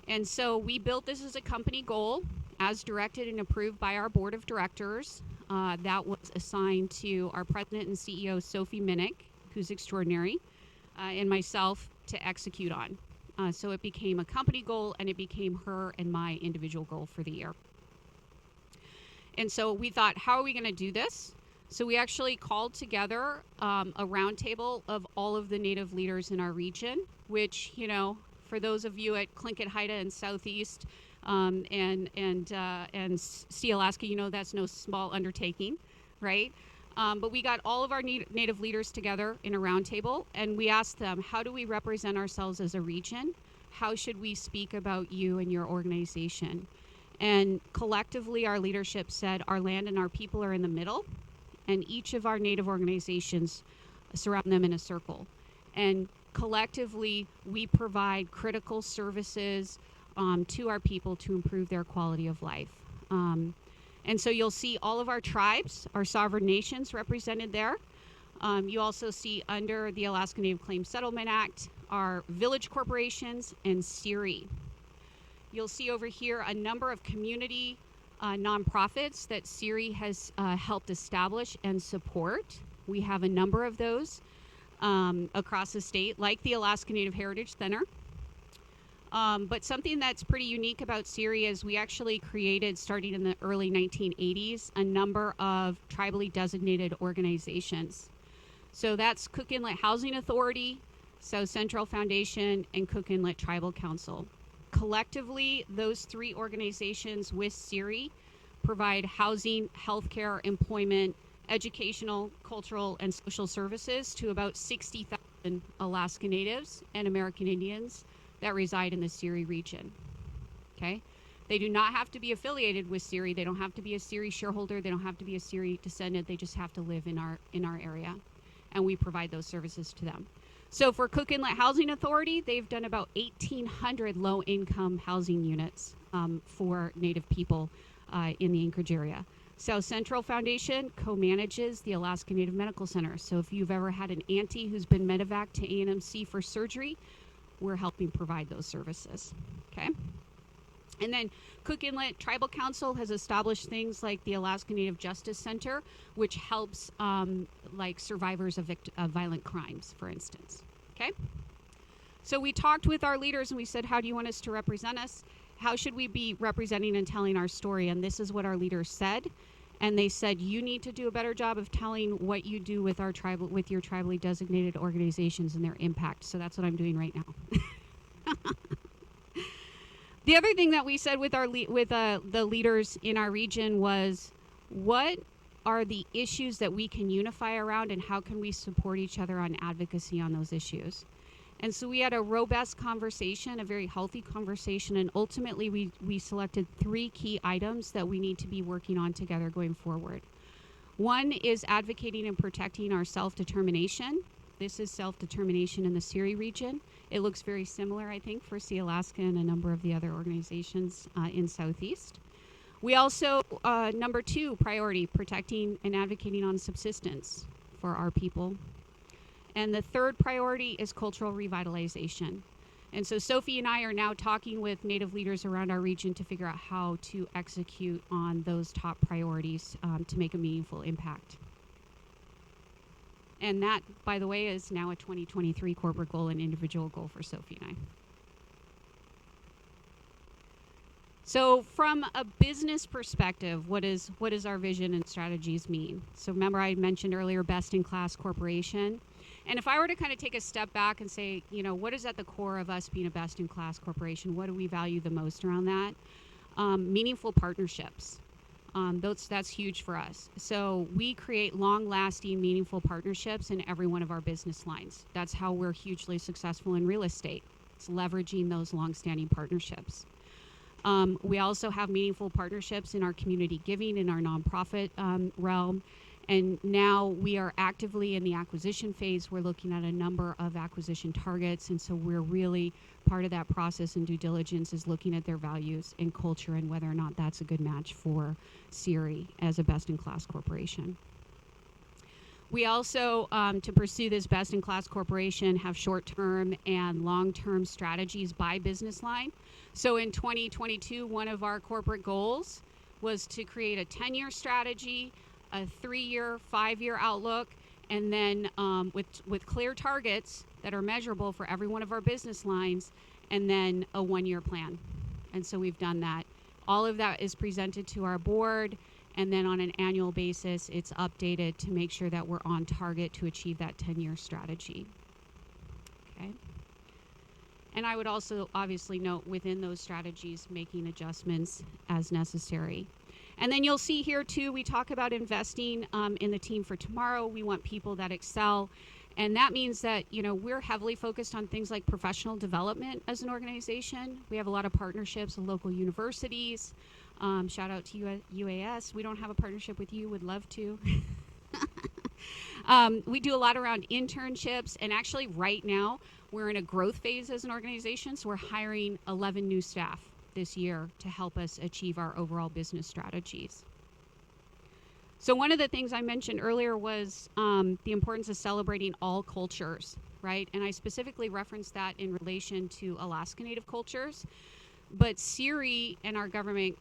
And so we built this as a company goal, as directed and approved by our board of directors. That was assigned to our president and CEO, Sophie Minnick, who's extraordinary, and myself to execute on. So it became a company goal, and it became her and my individual goal for the year. And so we thought, how are we going to do this? So we actually called together a roundtable of all of the Native leaders in our region, which, for those of you at Tlingit Haida and Southeast and Sealaska, that's no small undertaking, right? But we got all of our Native leaders together in a roundtable, and we asked them, how do we represent ourselves as a region? How should we speak about you and your organization? And collectively, our leadership said our land and our people are in the middle, and each of our Native organizations surround them in a circle. And collectively, we provide critical services to our people to improve their quality of life. And so you'll see all of our tribes, our sovereign nations represented there. You also see under the Alaska Native Claims Settlement Act, our village corporations and SERI. You'll see over here a number of community nonprofits that SERI has helped establish and support. We have a number of those across the state, like the Alaska Native Heritage Center. But something that's pretty unique about SERI is we actually created, starting in the early 1980s, a number of tribally designated organizations. So that's Cook Inlet Housing Authority, South Central Foundation, and Cook Inlet Tribal Council. Collectively, those three organizations with SERI provide housing, healthcare, employment, educational, cultural, and social services to about 60,000 Alaska Natives and American Indians that reside in the SERI region. Okay? They do not have to be affiliated with SERI. They don't have to be a SERI shareholder. They don't have to be a SERI descendant. They just have to live in our area, and we provide those services to them. So for Cook Inlet Housing Authority, they've done about 1,800 low-income housing units for Native people in the Anchorage area. South Central Foundation co-manages the Alaska Native Medical Center. So if you've ever had an auntie who's been medevac to A&MC for surgery, we're helping provide those services. Okay? And then Cook Inlet Tribal Council has established things like the Alaska Native Justice Center, which helps like survivors of violent crimes, for instance. Okay? So we talked with our leaders and we said, how do you want us to represent us? How should we be representing and telling our story? And this is what our leaders said. And they said, you need to do a better job of telling what you do with your tribally designated organizations and their impact. So that's what I'm doing right now. The other thing that we said with our the leaders in our region was, what are the issues that we can unify around, and how can we support each other on advocacy on those issues? And so we had a robust conversation, a very healthy conversation, and ultimately we selected 3 key items that we need to be working on together going forward. One is advocating and protecting our self-determination. This is self-determination in the SERI region. It looks very similar, I think, for Sealaska and a number of the other organizations in Southeast. We also, number 2 priority, protecting and advocating on subsistence for our people. And the 3rd priority is cultural revitalization. And so Sophie and I are now talking with Native leaders around our region to figure out how to execute on those top priorities to make a meaningful impact. And that, by the way, is now a 2023 corporate goal and individual goal for Sophie and I. So from a business perspective, what does our vision and strategies mean? So remember I mentioned earlier, best-in-class corporation. And if I were to kind of take a step back and say, you know, what is at the core of us being a best-in-class corporation? What do we value the most around that? Meaningful partnerships. That's huge for us. So we create long-lasting, meaningful partnerships in every one of our business lines. That's how we're hugely successful in real estate. It's leveraging those long-standing partnerships. We also have meaningful partnerships in our community giving, in our nonprofit realm. And now we are actively in the acquisition phase. We're looking at a number of acquisition targets. And so we're really part of that process, and due diligence is looking at their values and culture and whether or not that's a good match for SERI as a best-in-class corporation. We also, to pursue this best-in-class corporation, have short-term and long-term strategies by business line. So in 2022, one of our corporate goals was to create a 10-year strategy, a 3-year, 5-year outlook, and then with clear targets that are measurable for every one of our business lines, and then a 1-year plan. And so we've done that. All of that is presented to our board, and then on an annual basis, it's updated to make sure that we're on target to achieve that 10-year strategy. Okay. And I would also obviously note within those strategies, making adjustments as necessary. And then you'll see here too, we talk about investing in the team for tomorrow. We want people that excel. And that means that, you know, we're heavily focused on things like professional development as an organization. We have a lot of partnerships with local universities. Shout out to UAS. We don't have a partnership with you, would love to. We do a lot around internships, and actually right now we're in a growth phase as an organization, so we're hiring 11 new staff this year to help us achieve our overall business strategies. So one of the things I mentioned earlier was the importance of celebrating all cultures, right? And I specifically referenced that in relation to Alaska Native cultures, but SERI and our government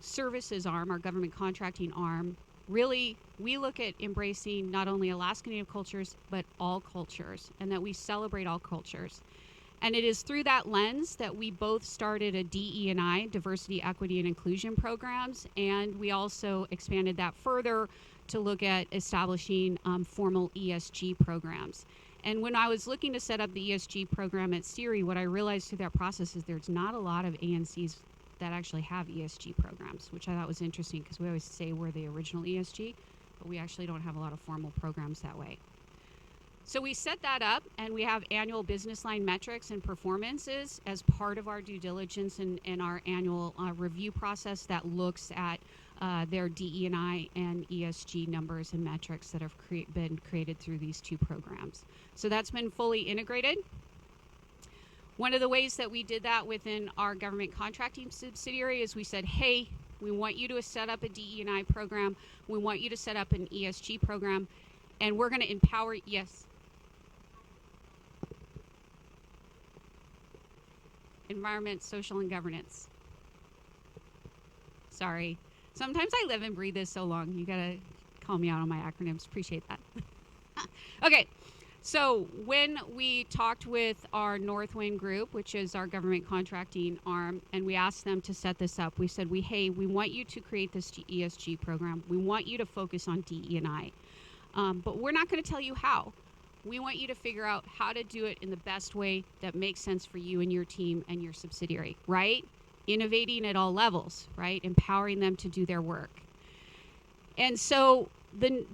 services arm, our government contracting arm, really, we look at embracing not only Alaska Native cultures, but all cultures, and that we celebrate all cultures. And it is through that lens that we both started a DE&I, Diversity, Equity, and Inclusion programs, and we also expanded that further to look at establishing formal ESG programs. And when I was looking to set up the ESG program at SERI, what I realized through that process is there's not a lot of ANCs that actually have ESG programs, which I thought was interesting because we always say we're the original ESG, but we actually don't have a lot of formal programs that way. So we set that up, and we have annual business line metrics and performances as part of our due diligence and our annual review process that looks at their DE&I and ESG numbers and metrics that have been created through these two programs. So that's been fully integrated. One of the ways that we did that within our government contracting subsidiary is we said, hey, we want you to set up a DE&I program. We want you to set up an ESG program, and we're going to empower, yes. Environment, social, and governance. Sorry. Sometimes I live and breathe this so long. You gotta call me out on my acronyms. Appreciate that. Okay. So when we talked with our Northwind group, which is our government contracting arm, and we asked them to set this up, we said, hey, we want you to create this ESG program. We want you to focus on DE&I. But we're not going to tell you how. We want you to figure out how to do it in the best way that makes sense for you and your team and your subsidiary, right? Innovating at all levels, right? Empowering them to do their work. And so the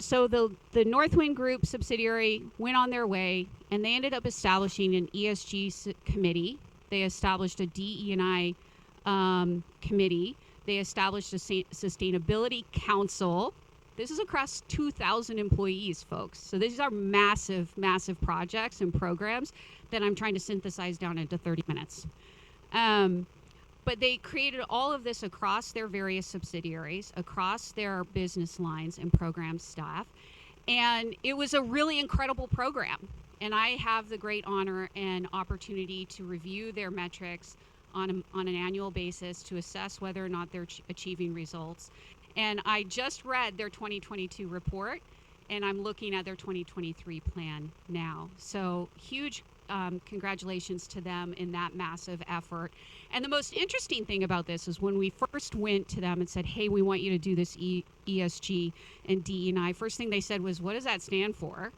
Northwind Group subsidiary went on their way, and they ended up establishing an ESG committee. They established a DE&I committee. They established a sustainability council. This is across 2,000 employees, folks. So these are massive, massive projects and programs that I'm trying to synthesize down into 30 minutes. But they created all of this across their various subsidiaries, across their business lines and program staff. And it was a really incredible program. And I have the great honor and opportunity to review their metrics on an annual basis to assess whether or not they're achieving results. And I just read their 2022 report, and I'm looking at their 2023 plan now. So huge congratulations to them in that massive effort. And the most interesting thing about this is when we first went to them and said, hey, we want you to do this ESG and DE&I, first thing they said was, what does that stand for?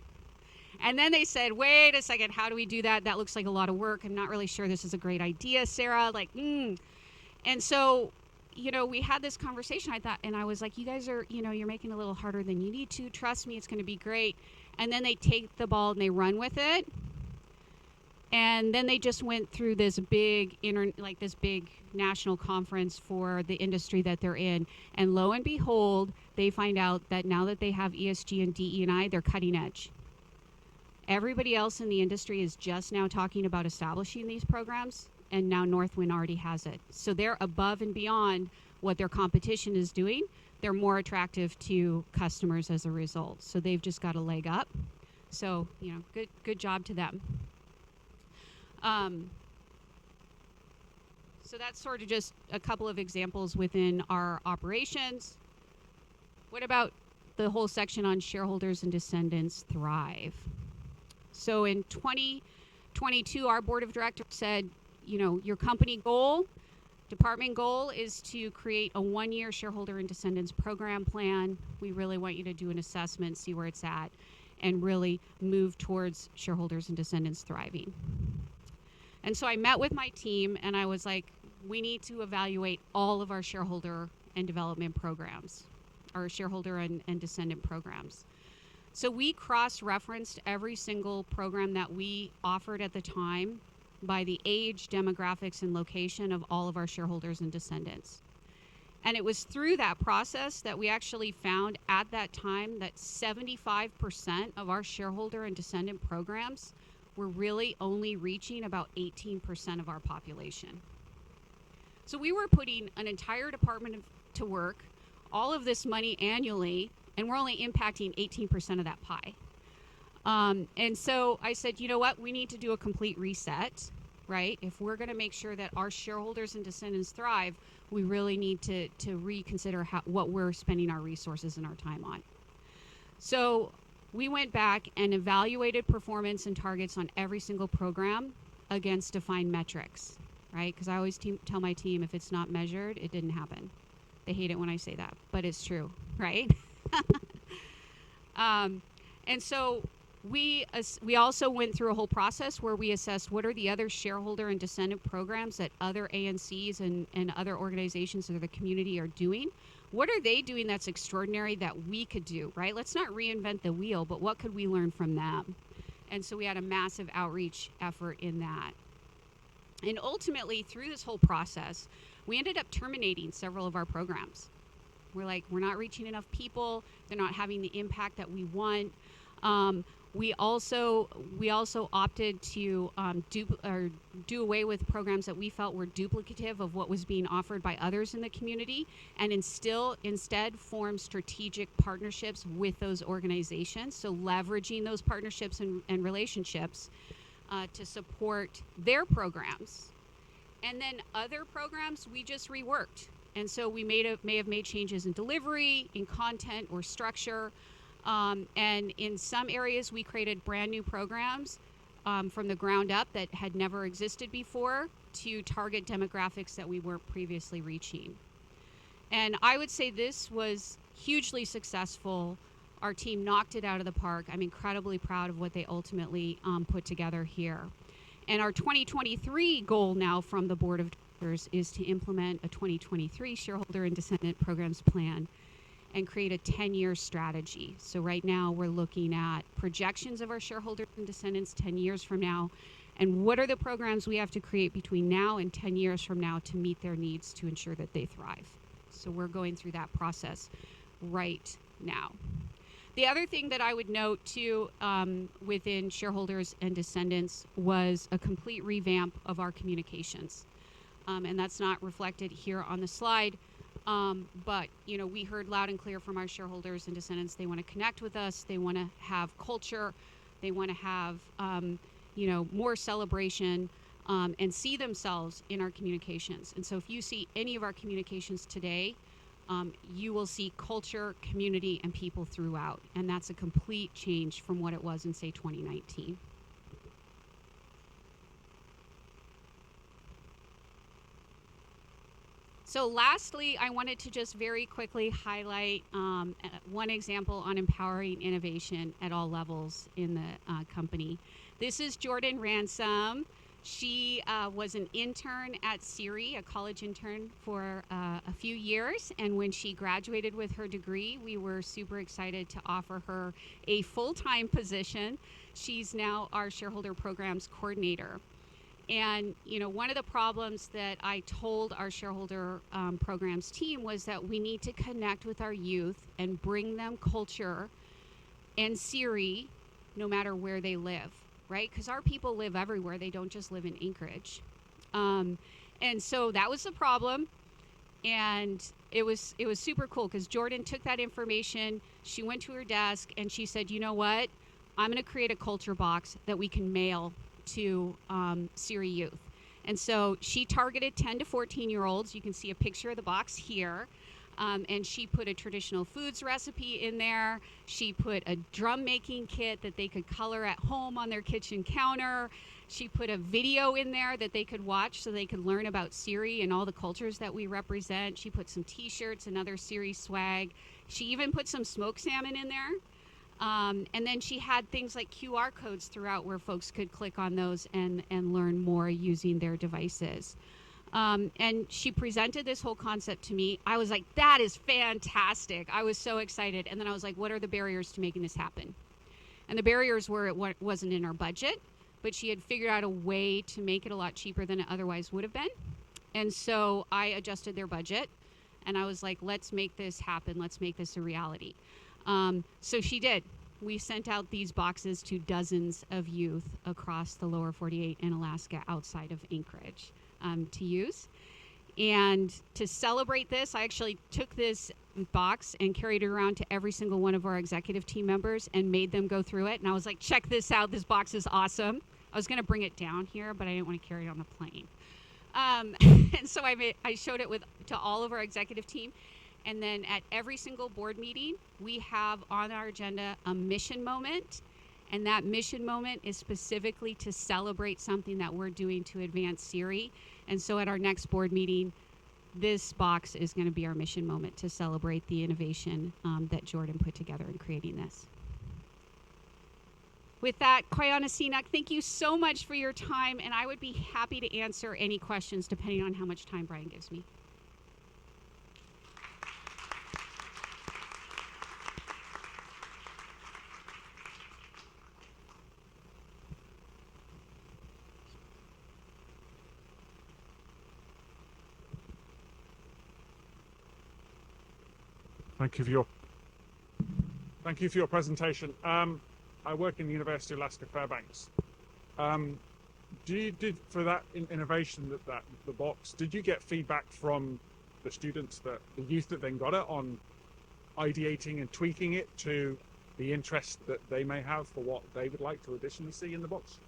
And then they said, wait a second, how do we do that? That looks like a lot of work. I'm not really sure this is a great idea, Sarah. And so, we had this conversation, I thought, and I was like, you guys are, you're making it a little harder than you need to. Trust me, it's going to be great. And then they take the ball and they run with it. And then they just went through this big big national conference for the industry that they're in. And lo and behold, they find out that now that they have ESG and DE&I, they're cutting edge. Everybody else in the industry is just now talking about establishing these programs, and now Northwind already has it. So they're above and beyond what their competition is doing. They're more attractive to customers as a result. So they've just got a leg up. So, good job to them. So that's sort of just a couple of examples within our operations. What about the whole section on shareholders and descendants thrive? So in 2022, our board of directors said, your company goal, department goal is to create a 1-year shareholder and descendants program plan. We really want you to do an assessment, see where it's at, and really move towards shareholders and descendants thriving. And so I met with my team and I was like, we need to evaluate all of our shareholder and development programs, our shareholder and descendant programs. So we cross-referenced every single program that we offered at the time by the age, demographics, and location of all of our shareholders and descendants. And it was through that process that we actually found at that time that 75% of our shareholder and descendant programs were really only reaching about 18% of our population. So we were putting an entire department to work, all of this money annually, and we're only impacting 18% of that pie. And so I said, you know what, we need to do a complete reset, right? If we're going to make sure that our shareholders and descendants thrive, we really need to reconsider what we're spending our resources and our time on. So we went back and evaluated performance and targets on every single program against defined metrics, right? Because I always tell my team, if it's not measured, it didn't happen. They hate it when I say that, but it's true, right? And so we also went through a whole process where we assessed what are the other shareholder and descendant programs that other ANCs and other organizations of the community are doing. What are they doing that's extraordinary that we could do, right? Let's not reinvent the wheel, but what could we learn from them? And so we had a massive outreach effort in that. And ultimately, through this whole process, we ended up terminating several of our programs. We're like, we're not reaching enough people. They're not having the impact that we want. We also opted to do away with programs that we felt were duplicative of what was being offered by others in the community, and instead form strategic partnerships with those organizations. So leveraging those partnerships and relationships to support their programs. And then other programs we just reworked. And so we may have made changes in delivery, in content or structure. And in some areas, we created brand new programs from the ground up that had never existed before to target demographics that we weren't previously reaching. And I would say this was hugely successful. Our team knocked it out of the park. I'm incredibly proud of what they ultimately put together here. And our 2023 goal now from the Board of Directors is to implement a 2023 shareholder and descendant programs plan and create a 10-year strategy. So right now we're looking at projections of our shareholders and descendants 10 years from now, and what are the programs we have to create between now and 10 years from now to meet their needs to ensure that they thrive. So we're going through that process right now. The other thing that I would note too within shareholders and descendants was a complete revamp of our communications. And that's not reflected here on the slide. But we heard loud and clear from our shareholders and descendants. They want to connect with us. They want to have culture. They want to have, more celebration and see themselves in our communications. And so if you see any of our communications today, you will see culture, community, and people throughout. And that's a complete change from what it was in, say, 2019. So lastly, I wanted to just very quickly highlight one example on empowering innovation at all levels in the company. This is Jordan Ransom. She was an intern at SERI, a college intern for a few years. And when she graduated with her degree, we were super excited to offer her a full-time position. She's now our shareholder programs coordinator. And, one of the problems that I told our shareholder programs team was that we need to connect with our youth and bring them culture and SERI no matter where they live, right? Because our people live everywhere. They don't just live in Anchorage. And so that was the problem. And it was super cool because Jordan took that information. She went to her desk and she said, you know what? I'm going to create a culture box that we can mail to SERI youth. And so she targeted 10 to 14-year-olds. You can see a picture of the box here. And she put a traditional foods recipe in there. She put a drum making kit that they could color at home on their kitchen counter. She put a video in there that they could watch so they could learn about SERI and all the cultures that we represent. She put some t-shirts and other SERI swag. She even put some smoked salmon in there. And then she had things like QR codes throughout where folks could click on those and learn more using their devices. And she presented this whole concept to me. I was like, that is fantastic. I was so excited. And then I was like, what are the barriers to making this happen? And the barriers were it wasn't in our budget, but she had figured out a way to make it a lot cheaper than it otherwise would have been. And so I adjusted their budget and I was like, let's make this happen. Let's make this a reality. So she did. We sent out these boxes to dozens of youth across the lower 48 and Alaska outside of Anchorage to use. And to celebrate this, I actually took this box and carried it around to every single one of our executive team members and made them go through it. And I was like, check this out. This box is awesome. I was going to bring it down here, but I didn't want to carry it on the plane. And so I showed it to all of our executive team. And then at every single board meeting, we have on our agenda a mission moment And that mission moment is specifically to celebrate something that we're doing to advance SERI. And so at our next board meeting, this box is going to be our mission moment to celebrate the innovation that Jordan put together in creating this. With that, Koyana Sinak, thank you so much for your time, and I would be happy to answer any questions depending on how much time Brian gives me. Thank you for your presentation. I work in the University of Alaska Fairbanks. Did for that innovation, the box, did you get feedback from the students, the youth that then got it, on ideating and tweaking it to the interest that they may have for what they would like to additionally see in the box?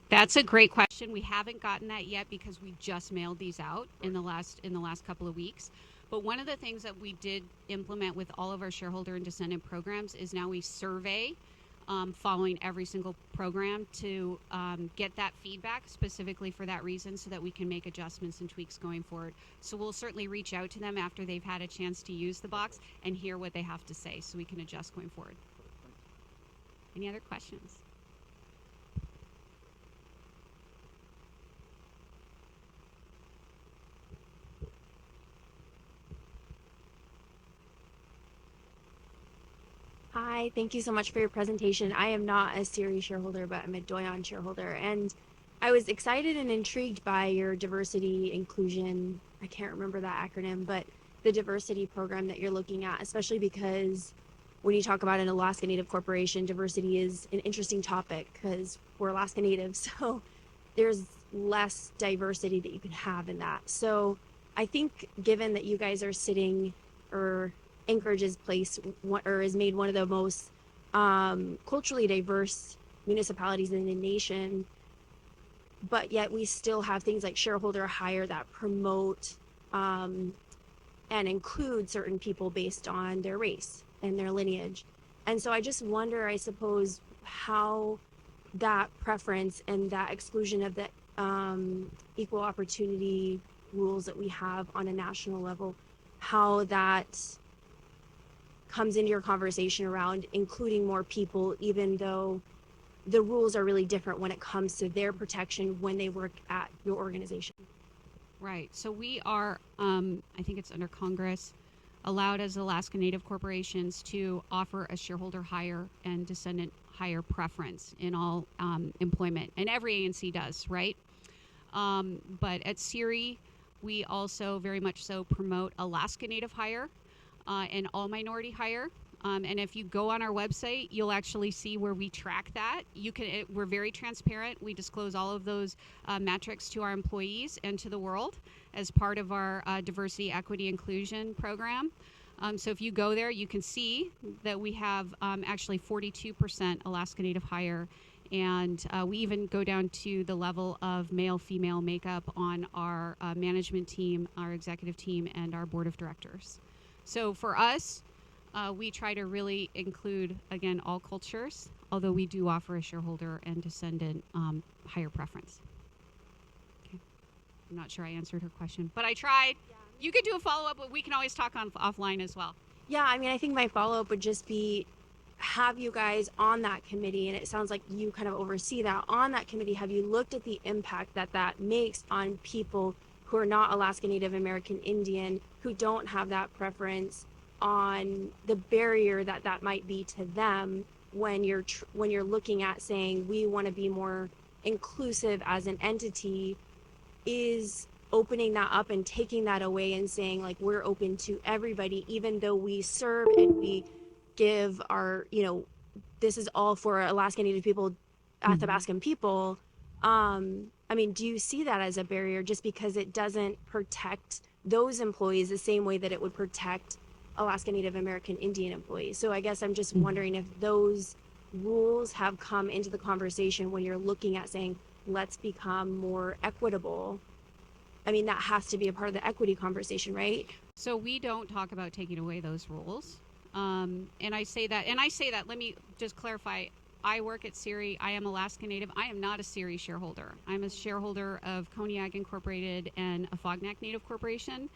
That's a great question. We haven't gotten that yet because we just mailed these out in the last couple of weeks. But one of the things that we did implement with all of our shareholder and descendant programs is now we survey following every single program to get that feedback specifically for that reason so that we can make adjustments and tweaks going forward. So we'll certainly reach out to them after they've had a chance to use the box and hear what they have to say so we can adjust going forward. Any other questions? Hi, thank you so much for your presentation. I am not a SERI shareholder, but I'm a Doyon shareholder. And I was excited and intrigued by your diversity inclusion, I can't remember that acronym, but the diversity program that you're looking at, especially because when you talk about an Alaska Native corporation, diversity is an interesting topic because we're Alaska Native, so there's less diversity that you can have in that. So I think given that you guys are sitting, or Anchorage is placed or is made one of the most culturally diverse municipalities in the nation, but yet we still have things like shareholder hire that promote and include certain people based on their race and their lineage. And so I just wonder, I suppose, how that preference and that exclusion of the equal opportunity rules that we have on a national level, how that comes into your conversation around including more people, even though the rules are really different when it comes to their protection when they work at your organization. Right. So we are, I think it's under Congress, allowed as Alaska Native corporations to offer a shareholder hire and descendant hire preference in all employment. And every ANC does, right? But at SERI, we also very much so promote Alaska Native hire and all minority hire. And if you go on our website, you'll actually see where we track that. We're very transparent. We disclose all of those metrics to our employees and to the world as part of our diversity, equity, inclusion program. So if you go there, you can see that we have actually 42% Alaska Native hire. And we even go down to the level of male-female makeup on our management team, our executive team, and our board of directors. So for us, we try to really include, again, all cultures, although we do offer a shareholder and descendant hire preference. Okay. I'm not sure I answered her question, but I tried. Yeah. You could do a follow-up, but we can always talk offline as well. Yeah, I mean, I think my follow-up would just be, have you guys on that committee, and it sounds like you kind of oversee that, on that committee, have you looked at the impact that that makes on people who are not Alaska Native American Indian, who don't have that preference, on the barrier that that might be to them when you're looking at saying we want to be more inclusive as an entity? Is opening that up and taking that away and saying, like, we're open to everybody, even though we serve and we give our, this is all for Alaska Native people, Athabascan people. I mean, do you see that as a barrier just because it doesn't protect those employees the same way that it would protect Alaska Native American Indian employees? So I guess I'm just wondering if those rules have come into the conversation when you're looking at saying, let's become more equitable. I mean, that has to be a part of the equity conversation, right? So we don't talk about taking away those rules. And I say that, let me just clarify, I work at SERI. I am Alaska Native. I am not a SERI shareholder. I'm a shareholder of Koniag Incorporated and a Fognak Native Corporation.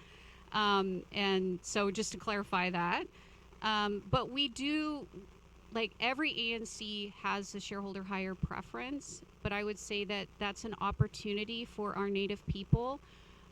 And so just to clarify that. But we do, like every ANC has a shareholder hire preference, but I would say that that's an opportunity for our Native people.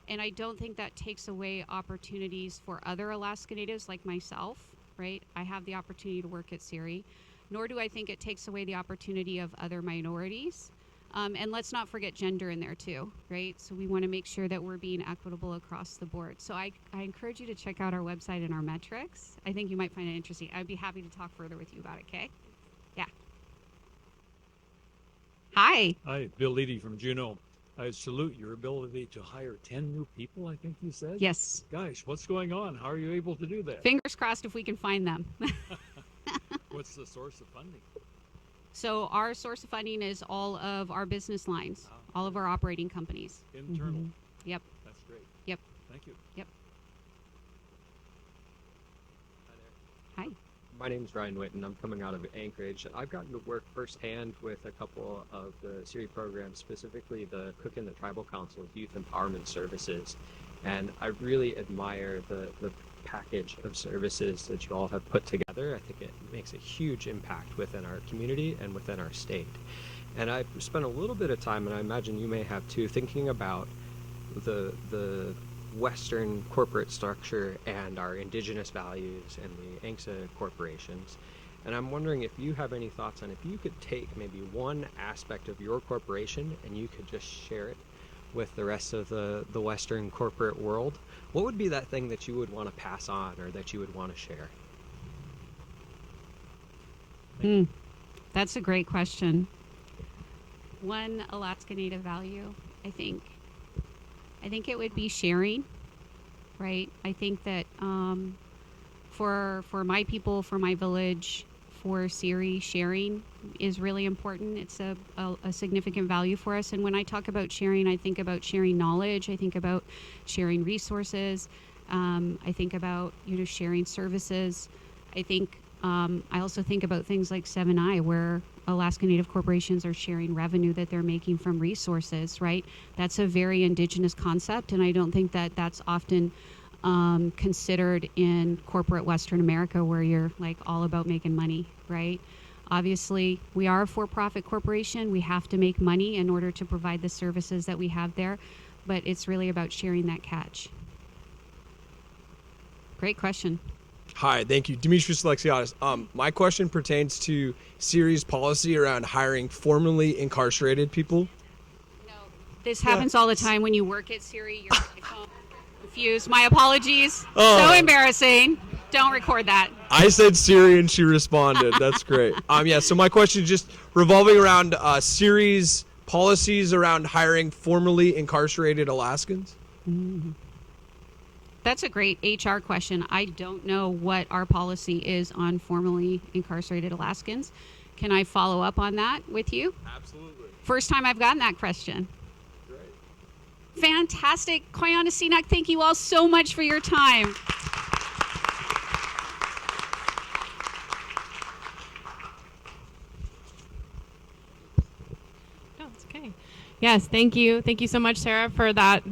And I don't think that takes away opportunities for other Alaska Natives like myself, right? I have the opportunity to work at SERI, nor do I think it takes away the opportunity of other minorities. And let's not forget gender in there too, right? So we want to make sure that we're being equitable across the board. So I encourage you to check out our website and our metrics. I think you might find it interesting. I'd be happy to talk further with you about it, okay? Yeah. Hi. Hi, Bill Leedy from Juneau. I salute your ability to hire 10 new people, I think you said? Yes. Gosh, what's going on? How are you able to do that? Fingers crossed if we can find them. What's the source of funding? So our source of funding is all of our business lines, all of our operating companies. Internal. Yep. That's great. Yep. Thank you. Yep. Hi there. Hi. My name's Ryan Witten. I'm coming out of Anchorage. I've gotten to work firsthand with a couple of the SERI programs, specifically the Cook and the Tribal Council's Youth Empowerment Services. And I really admire the package of services that you all have put together. I think it makes a huge impact within our community and within our state. And I've spent a little bit of time, and I imagine you may have too, thinking about the Western corporate structure and our indigenous values and the ANCSA corporations. And I'm wondering if you have any thoughts on if you could take maybe one aspect of your corporation and you could just share it with the rest of the Western corporate world, what would be that thing that you would want to pass on or that you would want to share? That's a great question. One Alaska Native value, I think it would be sharing, right? I think that for my people, for my village, for SERI, sharing is really important. It's a significant value for us. And when I talk about sharing, I think about sharing knowledge. I think about sharing resources. I think about sharing services. I also think about things like 7i, where Alaska Native corporations are sharing revenue that they're making from resources, right? That's a very indigenous concept, and I don't think that that's often considered in corporate Western America, where you're like all about making money, right? Obviously, we are a for-profit corporation. We have to make money in order to provide the services that we have there, but it's really about sharing that catch. Great question. Hi, thank you. Demetrius Silkaitis. My question pertains to SERI's policy around hiring formerly incarcerated people. No, this happens all the time when you work at SERI. You're confused. My apologies. So embarrassing. Don't record that. I said SERI and she responded. That's great. So my question is just revolving around SERI's policies around hiring formerly incarcerated Alaskans. Mm-hmm. That's a great HR question. I don't know what our policy is on formerly incarcerated Alaskans. Can I follow up on that with you? Absolutely. First time I've gotten that question. Great. Fantastic. Koyana Sinak, thank you all so much for your time. No, it's okay. Yes, thank you. Thank you so much, Sarah, for that,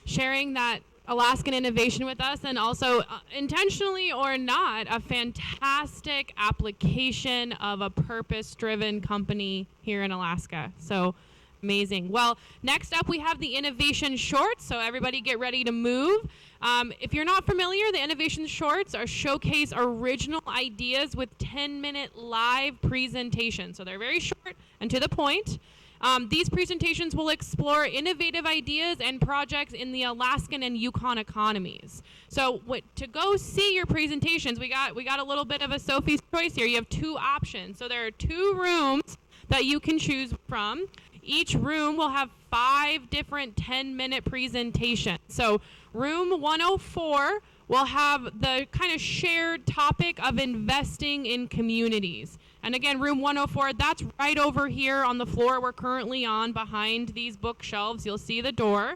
sharing that Alaskan innovation with us, and also intentionally or not, a fantastic application of a purpose-driven company here in Alaska. So amazing. Well, next up we have the innovation shorts. So everybody get ready to move. If you're not familiar, the innovation shorts are showcase original ideas with 10-minute live presentations. So they're very short and to the point. These presentations will explore innovative ideas and projects in the Alaskan and Yukon economies. So to go see your presentations, we got a little bit of a Sophie's choice here. You have two options. So there are 2 rooms that you can choose from. Each room will have 5 different 10-minute presentations. So room 104 will have the kind of shared topic of investing in communities. And again, room 104, that's right over here on the floor we're currently on behind these bookshelves. You'll see the door.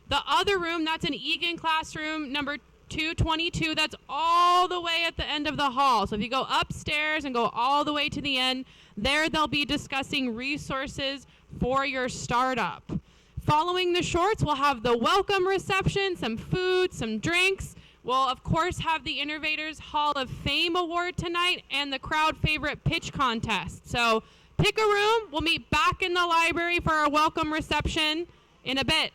The other room, that's an Egan classroom number 222. That's all the way at the end of the hall. So if you go upstairs and go all the way to the end, there they'll be discussing resources for your startup. Following the shorts, we'll have the welcome reception, some food, some drinks. We'll, of course, have the Innovators Hall of Fame Award tonight and the crowd favorite pitch contest. So pick a room. We'll meet back in the library for our welcome reception in a bit.